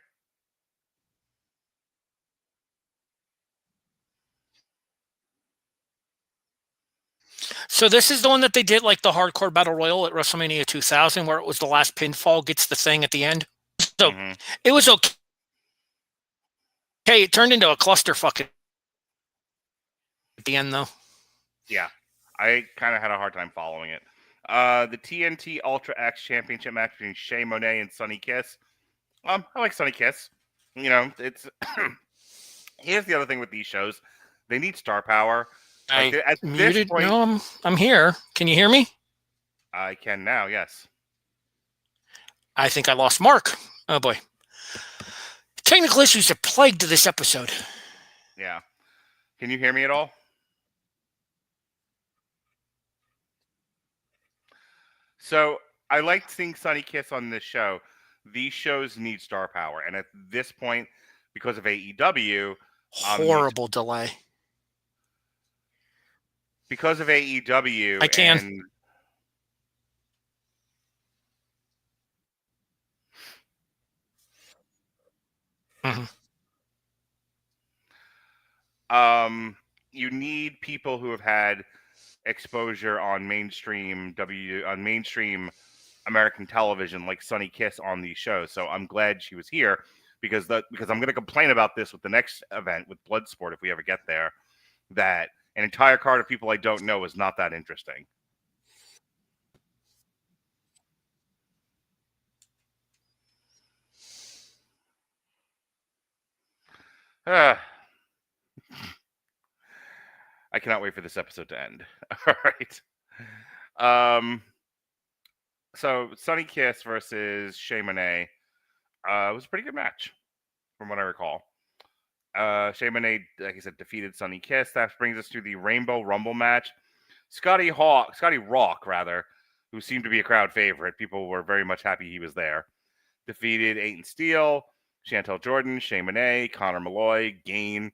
So this is the one that they did like the hardcore battle royal at WrestleMania 2000, where it was the last pinfall gets the thing at the end. So it was okay. Hey, it turned into a clusterfuck at the end, though. Yeah, I kind of had a hard time following it. The TNT Ultra X Championship match between Shay Monet and Sonny Kiss. I like Sonny Kiss. You know, it's here's the other thing with these shows: they need star power. Like, at this point, no, I'm here. Can you hear me? I can now. Yes. I think I lost Mark. Oh boy, technical issues are plagued to this episode. Yeah. Can you hear me at all? So I liked seeing Sonny Kiss on this show. These shows need star power, and at this point, because of AEW, horrible delay. Because of AEW, I can. You need people who have had exposure on mainstream American television, like Sonny Kiss, on these shows. So I'm glad she was here because I'm going to complain about this with the next event with Bloodsport if we ever get there. That an entire card of people I don't know is not that interesting. I cannot wait for this episode to end. All right. So Sonny Kiss versus Shay Monet was a pretty good match, from what I recall. Shay Monet, like I said, defeated Sonny Kiss. That brings us to the Rainbow Rumble match. Scotty Rock, who seemed to be a crowd favorite. People were very much happy he was there. Defeated Aiden Steele, Chantel Jordan, Shay Monet, Connor Malloy, Gain,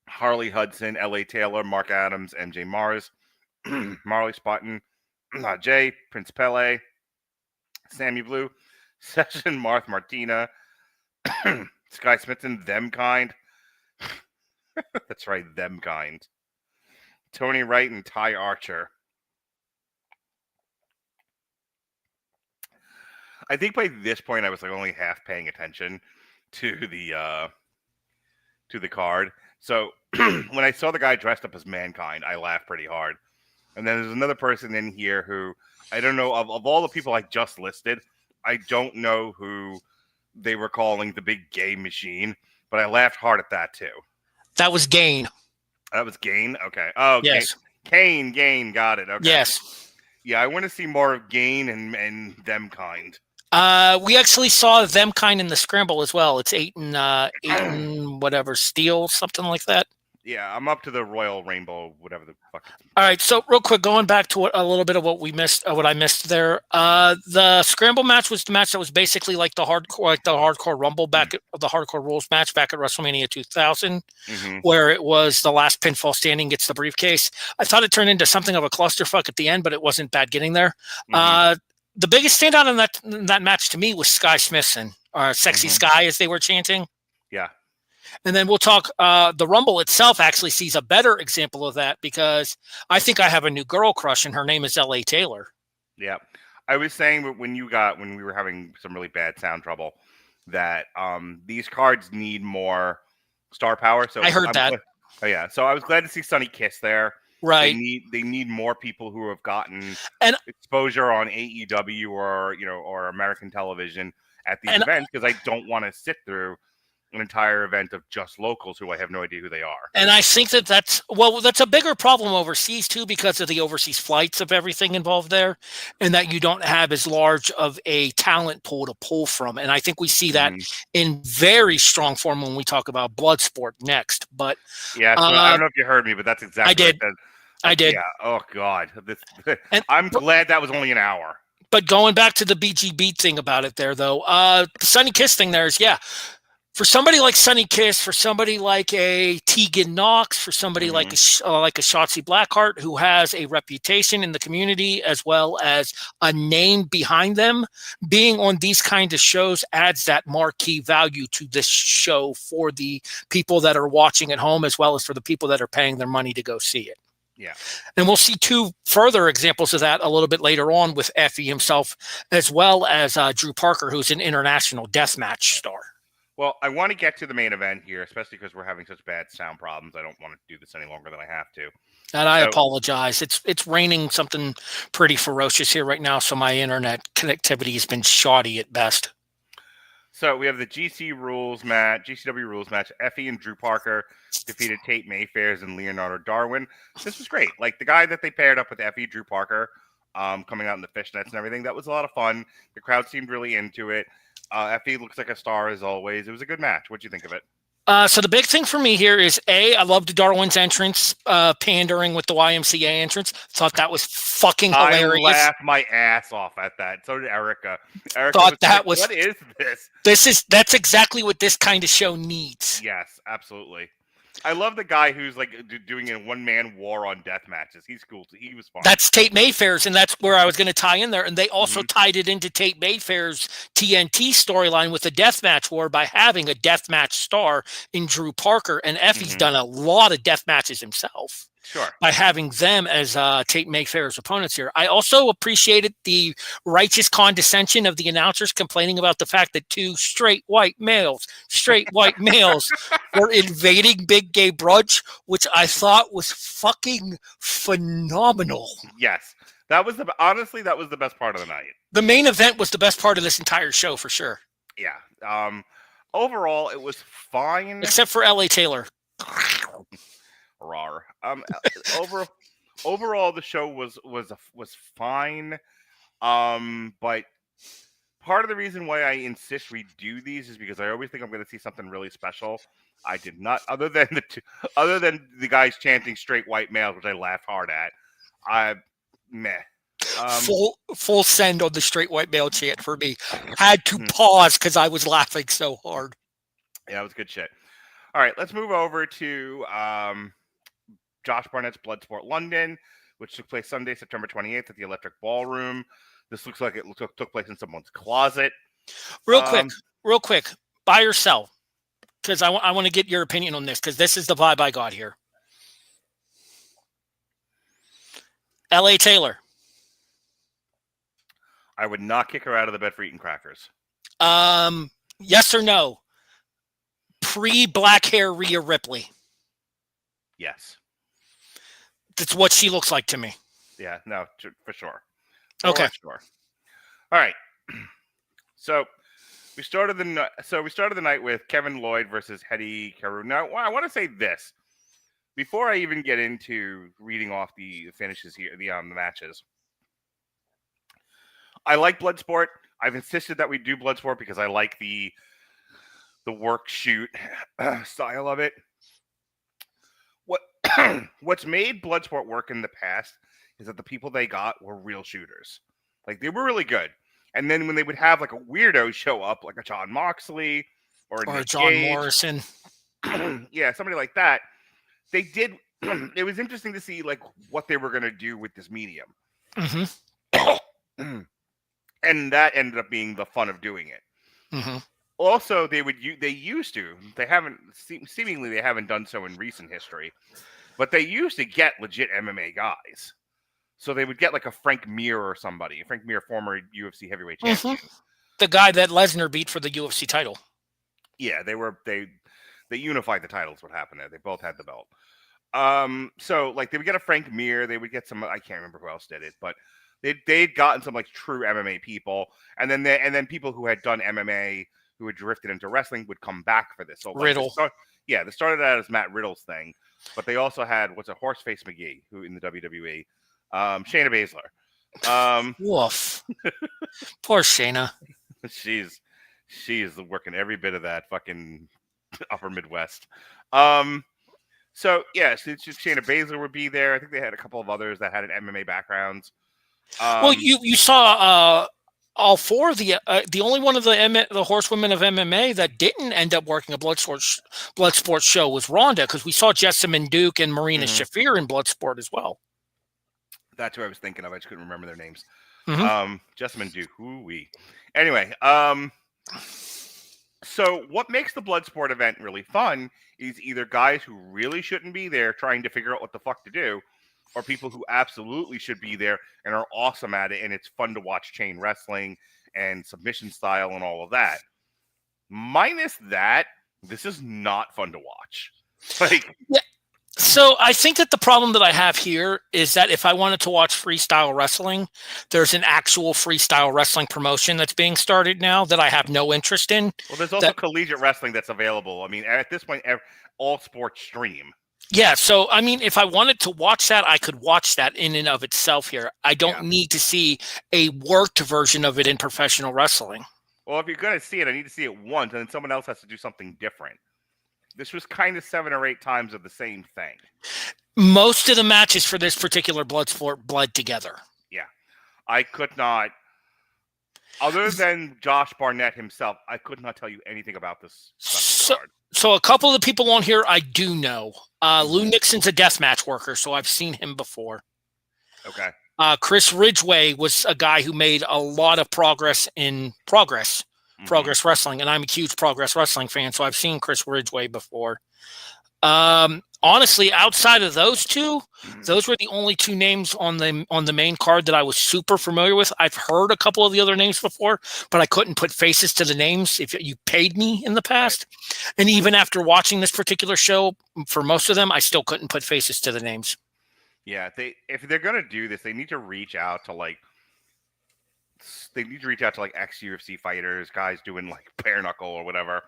Harley Hudson, L.A. Taylor, Mark Adams, MJ Mars, Marley Spotton, Jay, Prince Pele, Sammy Blue, Session, Marth Martina, Sky Smithson, Them Kind, That's right, them kind. Tony Wright and Ty Archer. I think by this point I was like only half paying attention to the card. So when I saw the guy dressed up as Mankind, I laughed pretty hard. And then there's another person in here who I don't know of all the people I just listed, I don't know who they were calling the Big Gay Machine, but I laughed hard at that too. That was Gain. That was Gain? Okay. Oh, yes. Gain, got it. Okay. Yes. Yeah, I want to see more of Gain and them kind. We actually saw them kind in the scramble as well. It's 8 and whatever, steel, something like that. Yeah, I'm up to the Royal Rainbow, whatever the fuck. All right, so real quick, going back to a little bit of what we missed, what I missed there. The scramble match was the match that was basically like the hardcore Rumble back at the Hardcore Rules match back at WrestleMania 2000, where it was the last pinfall standing gets the briefcase. I thought it turned into something of a clusterfuck at the end, but it wasn't bad getting there. The biggest standout in that match to me was Sky Smithson, or Sexy Sky, as they were chanting. Yeah. And then we'll talk, the Rumble itself actually sees a better example of that because I think I have a new girl crush and her name is L.A. Taylor. Yeah. I was saying when we were having some really bad sound trouble that these cards need more star power. So I heard that. Oh yeah. So I was glad to see Sonny Kiss there. Right. They need more people who have gotten exposure on AEW or American television at these events, because I don't want to sit through an entire event of just locals who I have no idea who they are. And I think that's a bigger problem overseas too, because of the overseas flights of everything involved there, and that you don't have as large of a talent pool to pull from. And I think we see that in very strong form when we talk about Bloodsport next. But yeah, so I don't know if you heard me, but that's exactly I did. I did. Yeah. Oh God. I'm glad that was only an hour. But going back to the BGB thing about it there, though, the Sonny Kiss thing there is, for somebody like Sonny Kiss, for somebody like a Tegan Knox, for somebody like a Shotzi Blackheart, who has a reputation in the community as well as a name behind them, being on these kinds of shows adds that marquee value to this show for the people that are watching at home, as well as for the people that are paying their money to go see it. Yeah. And we'll see two further examples of that a little bit later on with Effy himself, as well as Drew Parker, who's an international deathmatch star. Well, I want to get to the main event here, especially because we're having such bad sound problems. I don't want to do this any longer than I have to. And I apologize. It's raining something pretty ferocious here right now, so my internet connectivity has been shoddy at best. So we have the GCW rules match. Effy and Drew Parker defeated Tate Mayfairs and Leonardo Darwin. This was great. Like the guy that they paired up with Effy, Drew Parker, coming out in the fishnets and everything. That was a lot of fun. The crowd seemed really into it. Effy looks like a star as always. It was a good match. What'd you think of it? So the big thing for me here is I loved Darwin's entrance, pandering with the YMCA entrance. Thought that was fucking hilarious. I laughed my ass off at that. So did Erica. Thought that was what is this? That's exactly what this kind of show needs. Yes, absolutely. I love the guy who's like doing a one-man war on death matches. He's cool. He was fun. That's Tate Mayfairs, and that's where I was going to tie in there. And they also tied it into Tate Mayfair's TNT storyline with the death match war by having a death match star in Drew Parker. And Effy's done a lot of death matches himself. Sure. By having them as Tate Mayfair's opponents here. I also appreciated the righteous condescension of the announcers complaining about the fact that two straight white males were invading Big Gay Brunch, which I thought was fucking phenomenal. Yes. Honestly, that was the best part of the night. The main event was the best part of this entire show for sure. Yeah. Overall, it was fine. Except for L.A. Taylor. Rawr. Overall, the show was fine. But part of the reason why I insist we do these is because I always think I'm going to see something really special. I did not, other than the guys chanting straight white males, which I laughed hard at. Full send on the straight white male chant for me. Had to pause because I was laughing so hard. Yeah, it was good shit. All right, let's move over to Josh Barnett's Bloodsport London, which took place Sunday, September 28th at the Electric Ballroom. This looks like it took place in someone's closet. Real quick, buy or sell. because I want to get your opinion on this, because this is the vibe I got here. L.A. Taylor. I would not kick her out of the bed for eating crackers. Yes or no? Pre-black hair Rhea Ripley. Yes. That's what she looks like to me. Yeah, no, for sure. Okay. Sure. All right. So we started the night with Kevin Lloyd versus Hedy Caru. Now, I want to say this before I even get into reading off the finishes here, the matches. I like Bloodsport. I've insisted that we do Bloodsport because I like the work shoot style of it. What's made Bloodsport work in the past is that the people they got were real shooters. Like, they were really good. And then when they would have like a weirdo show up, like a John Moxley or a John Gage, Morrison, yeah, somebody like that, they did. It was interesting to see like what they were going to do with this medium. Mm-hmm. And that ended up being the fun of doing it. Mm-hmm. Also, they haven't done so in recent history, but they used to get legit MMA guys. So they would get like a Frank Mir or somebody. Frank Mir, former UFC heavyweight champion. Mm-hmm. The guy that Lesnar beat for the UFC title. Yeah, they unified the titles. What happened there? They both had the belt. So like they would get a Frank Mir, they would get some, I can't remember who else did it, but they'd gotten some like true MMA people, and then people who had done MMA who had drifted into wrestling would come back for this. So like, Riddle. They started out as Matt Riddle's thing, but they also had Horseface McGee, who in the WWE, Shayna Baszler. Woof. Poor Shayna. She's working every bit of that fucking upper Midwest. So yes, it's just Shayna Baszler would be there. I think they had a couple of others that had an MMA backgrounds. Well, you saw all four of the only one of the horsewomen of MMA that didn't end up working a Bloodsport show was Ronda, because we saw Jessamine Duke and Marina Shafir in Bloodsport as well. That's what I was thinking of. I just couldn't remember their names. Mm-hmm. Jessamine Duke. Hoo-wee. Anyway, so what makes the Bloodsport event really fun is either guys who really shouldn't be there trying to figure out what the fuck to do, or people who absolutely should be there and are awesome at it, and it's fun to watch chain wrestling and submission style and all of that. Minus that, this is not fun to watch. Like, yeah. So I think that the problem that I have here is that if I wanted to watch freestyle wrestling, there's an actual freestyle wrestling promotion that's being started now that I have no interest in. Well, there's also collegiate wrestling that's available. I mean, at this point, all sports stream. Yeah, so I mean, if I wanted to watch that, I could watch that in and of itself here. I don't need to see a worked version of it in professional wrestling. Well, if you're going to see it, I need to see it once, and then someone else has to do something different. This was kind of 7 or 8 times of the same thing. Most of the matches for this particular Bloodsport bled together. Yeah. I could not, other than Josh Barnett himself, I could not tell you anything about this card. So a couple of the people on here I do know. Lou Nixon's a deathmatch worker, so I've seen him before. Okay. Chris Ridgway was a guy who made a lot of progress in Progress Wrestling, and I'm a huge Progress Wrestling fan, so I've seen Chris Ridgway before. Honestly, outside of those two, those were the only 2 names on the main card that I was super familiar with. I've heard a couple of the other names before, but I couldn't put faces to the names if you paid me in the past. Right. And even after watching this particular show, for most of them, I still couldn't put faces to the names. Yeah, if they're gonna do this, they need to reach out to like ex-UFC fighters, guys doing like bare knuckle or whatever,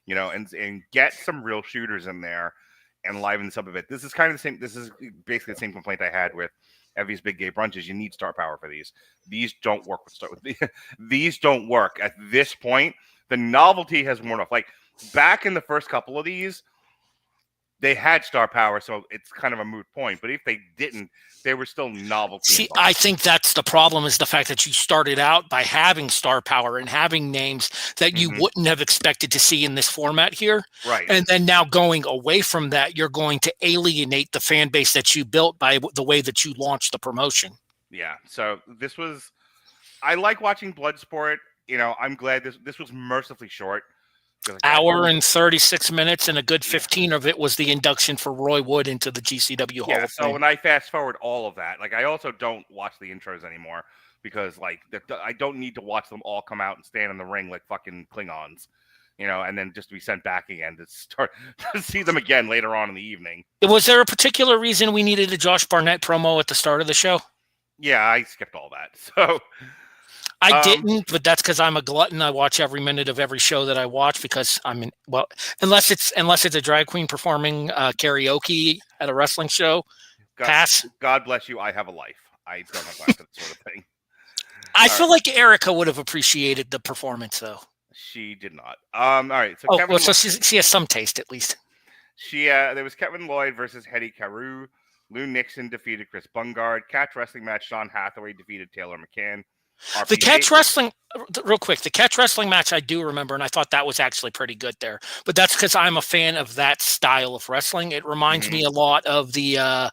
and get some real shooters in there and liven this up a bit. This is kind of the same. This is basically the same complaint I had with Effy's Big Gay Brunch. Is you need star power for these. These don't work these don't work at this point. The novelty has worn off. Like back in the first couple of these, they had star power, so it's kind of a moot point. But if they didn't, they were still novelty. See, I think that's the problem, is the fact that you started out by having star power and having names that you wouldn't have expected to see in this format here. Right. And then now going away from that, you're going to alienate the fan base that you built by the way that you launched the promotion. Yeah. So this was, I like watching Bloodsport. I'm glad this was mercifully short. Hour and 36 minutes, and a good 15 of it was the induction for Roy Wood into the GCW Hall of Fame. So when I fast forward all of that, like I also don't watch the intros anymore because like I don't need to watch them all come out and stand in the ring like fucking Klingons, and then just be sent back again to start to see them again later on in the evening. Was there a particular reason we needed a Josh Barnett promo at the start of the show? Yeah, I skipped all that. So I didn't, but that's because I'm a glutton. I watch every minute of every show that I watch because unless it's a drag queen performing karaoke at a wrestling show. Pass. God bless you. I have a life. I don't have time for that sort of thing. I feel like Erica would have appreciated the performance, though. She did not. All right. So so she has some taste at least. There was Kevin Lloyd versus Hedy Carew. Lou Nixon defeated Chris Bungard. Catch wrestling match. Sean Hathaway defeated Taylor McCann. The catch wrestling, real quick, the catch wrestling match I do remember, and I thought that was actually pretty good there. But that's because I'm a fan of that style of wrestling. It reminds me a lot of the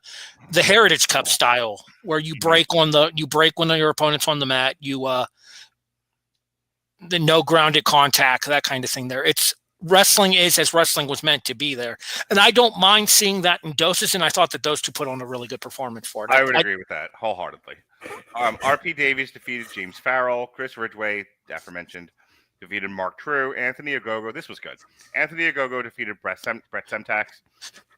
Heritage Cup style, where you break one of your opponents on the mat. The no grounded contact, that kind of thing. There, wrestling is as wrestling was meant to be there, and I don't mind seeing that in doses. And I thought that those two put on a really good performance for it. I would agree with that wholeheartedly. RP Davies defeated James Farrell. Chris Ridgway, aforementioned, defeated Mark True. Anthony Ogogo, this was good. Anthony Ogogo defeated Brett Semtax.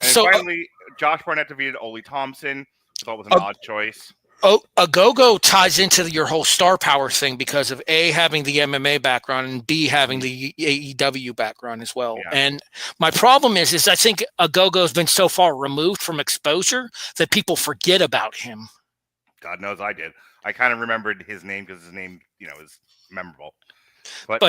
And finally, Josh Barnett defeated Ole Thompson. I thought was an odd choice. Ogogo ties into your whole star power thing because of A, having the MMA background, and B, having the AEW background as well. Yeah. And my problem is I think Ogogo's been so far removed from exposure that people forget about him. God knows I did. I kind of remembered his name because his name, is memorable. But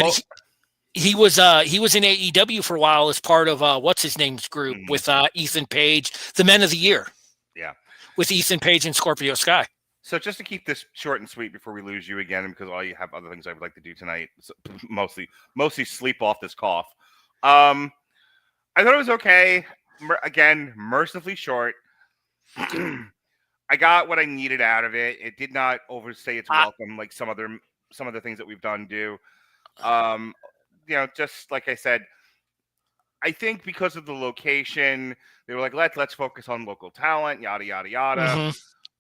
he was in AEW for a while as part of what's his name's group with Ethan Page, the Men of the Year. Yeah, with Ethan Page and Scorpio Sky. So just to keep this short and sweet before we lose you again, because all you have other things I would like to do tonight, so mostly sleep off this cough. I thought it was okay. Again, mercifully short. I got what I needed out of it. It did not overstay its welcome like some other things that we've done do. Just like I said, I think because of the location, they were like, let's focus on local talent, yada yada yada.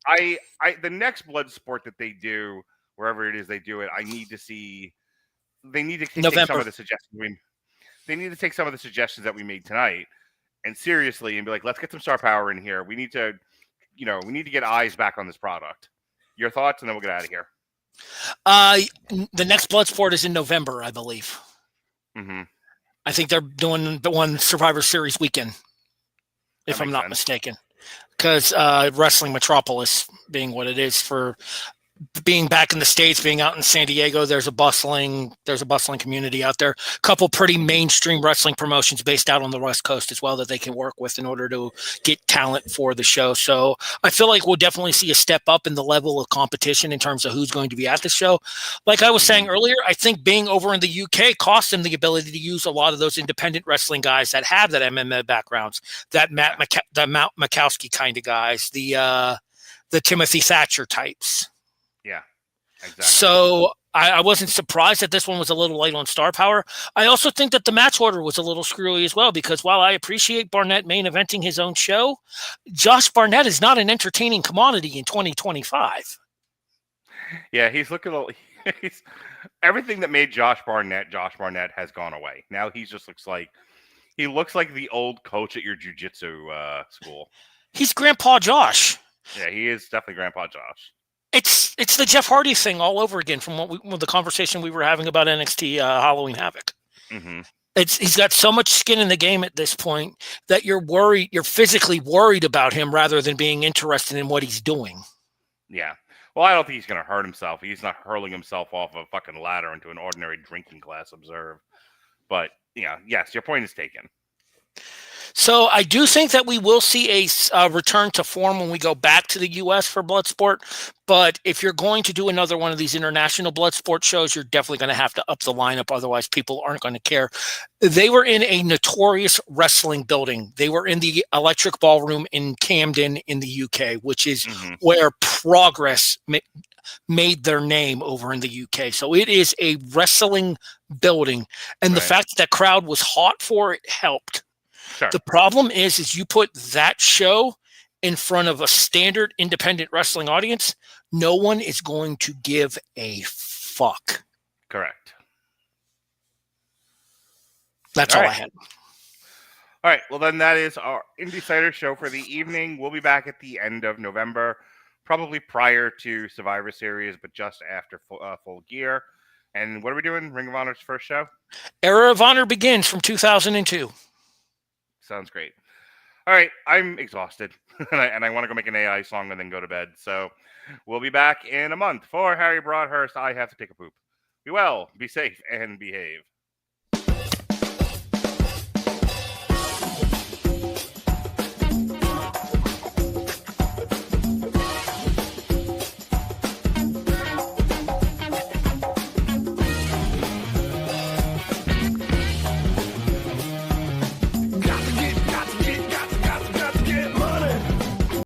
The next Bloodsport that they do, wherever it is they do it, I need to see. They need to take some of the suggestions. They need to take some of the suggestions that we made tonight, and seriously, and be like, let's get some star power in here. We need to. We need to get eyes back on this product. Your thoughts, and then we'll get out of here. The next Bloodsport is in November, I believe. Mm-hmm. I think they're doing the one Survivor Series weekend, if I'm not mistaken. Because Wrestling Metropolis being what it is for being back in the States, being out in San Diego, there's a bustling community out there. A couple pretty mainstream wrestling promotions based out on the West Coast as well that they can work with in order to get talent for the show. So I feel like we'll definitely see a step up in the level of competition in terms of who's going to be at the show. Like I was saying earlier, I think being over in the UK cost them the ability to use a lot of those independent wrestling guys that have that MMA backgrounds, that Matt Makowski kind of guys, the Timothy Thatcher types. Yeah, exactly. So I wasn't surprised that this one was a little light on star power. I also think that the match order was a little screwy as well, because while I appreciate Barnett main eventing his own show, Josh Barnett is not an entertaining commodity in 2025. Yeah, he's looking. Everything that made Josh Barnett has gone away. Now he just looks like the old coach at your jiu-jitsu school. He's Grandpa Josh. Yeah, he is definitely Grandpa Josh. It's the Jeff Hardy thing all over again from the conversation we were having about NXT Halloween Havoc. Mm-hmm. He's got so much skin in the game at this point that you're physically worried about him rather than being interested in what he's doing. Yeah. Well, I don't think he's going to hurt himself. He's not hurling himself off a fucking ladder into an ordinary drinking glass, observe. But, yes, your point is taken. So I do think that we will see a return to form when we go back to the U.S. for Bloodsport. But if you're going to do another one of these international Bloodsport shows, you're definitely going to have to up the lineup. Otherwise, people aren't going to care. They were in a notorious wrestling building. They were in the Electric Ballroom in Camden in the UK, which is where Progress made their name over in the UK. So it is a wrestling building. And the fact that crowd was hot for it helped. Sure. The problem is you put that show in front of a standard independent wrestling audience, no one is going to give a fuck. Correct. That's all I had. All right. Well, then that is our IndySiders show for the evening. We'll be back at the end of November, probably prior to Survivor Series, but just after Full Gear. And what are we doing? Ring of Honor's first show? Era of Honor begins from 2002. Sounds great. All right, I'm exhausted, and I want to go make an AI song and then go to bed. So we'll be back in a month. For Harry Broadhurst, I have to take a poop. Be well, be safe, and behave.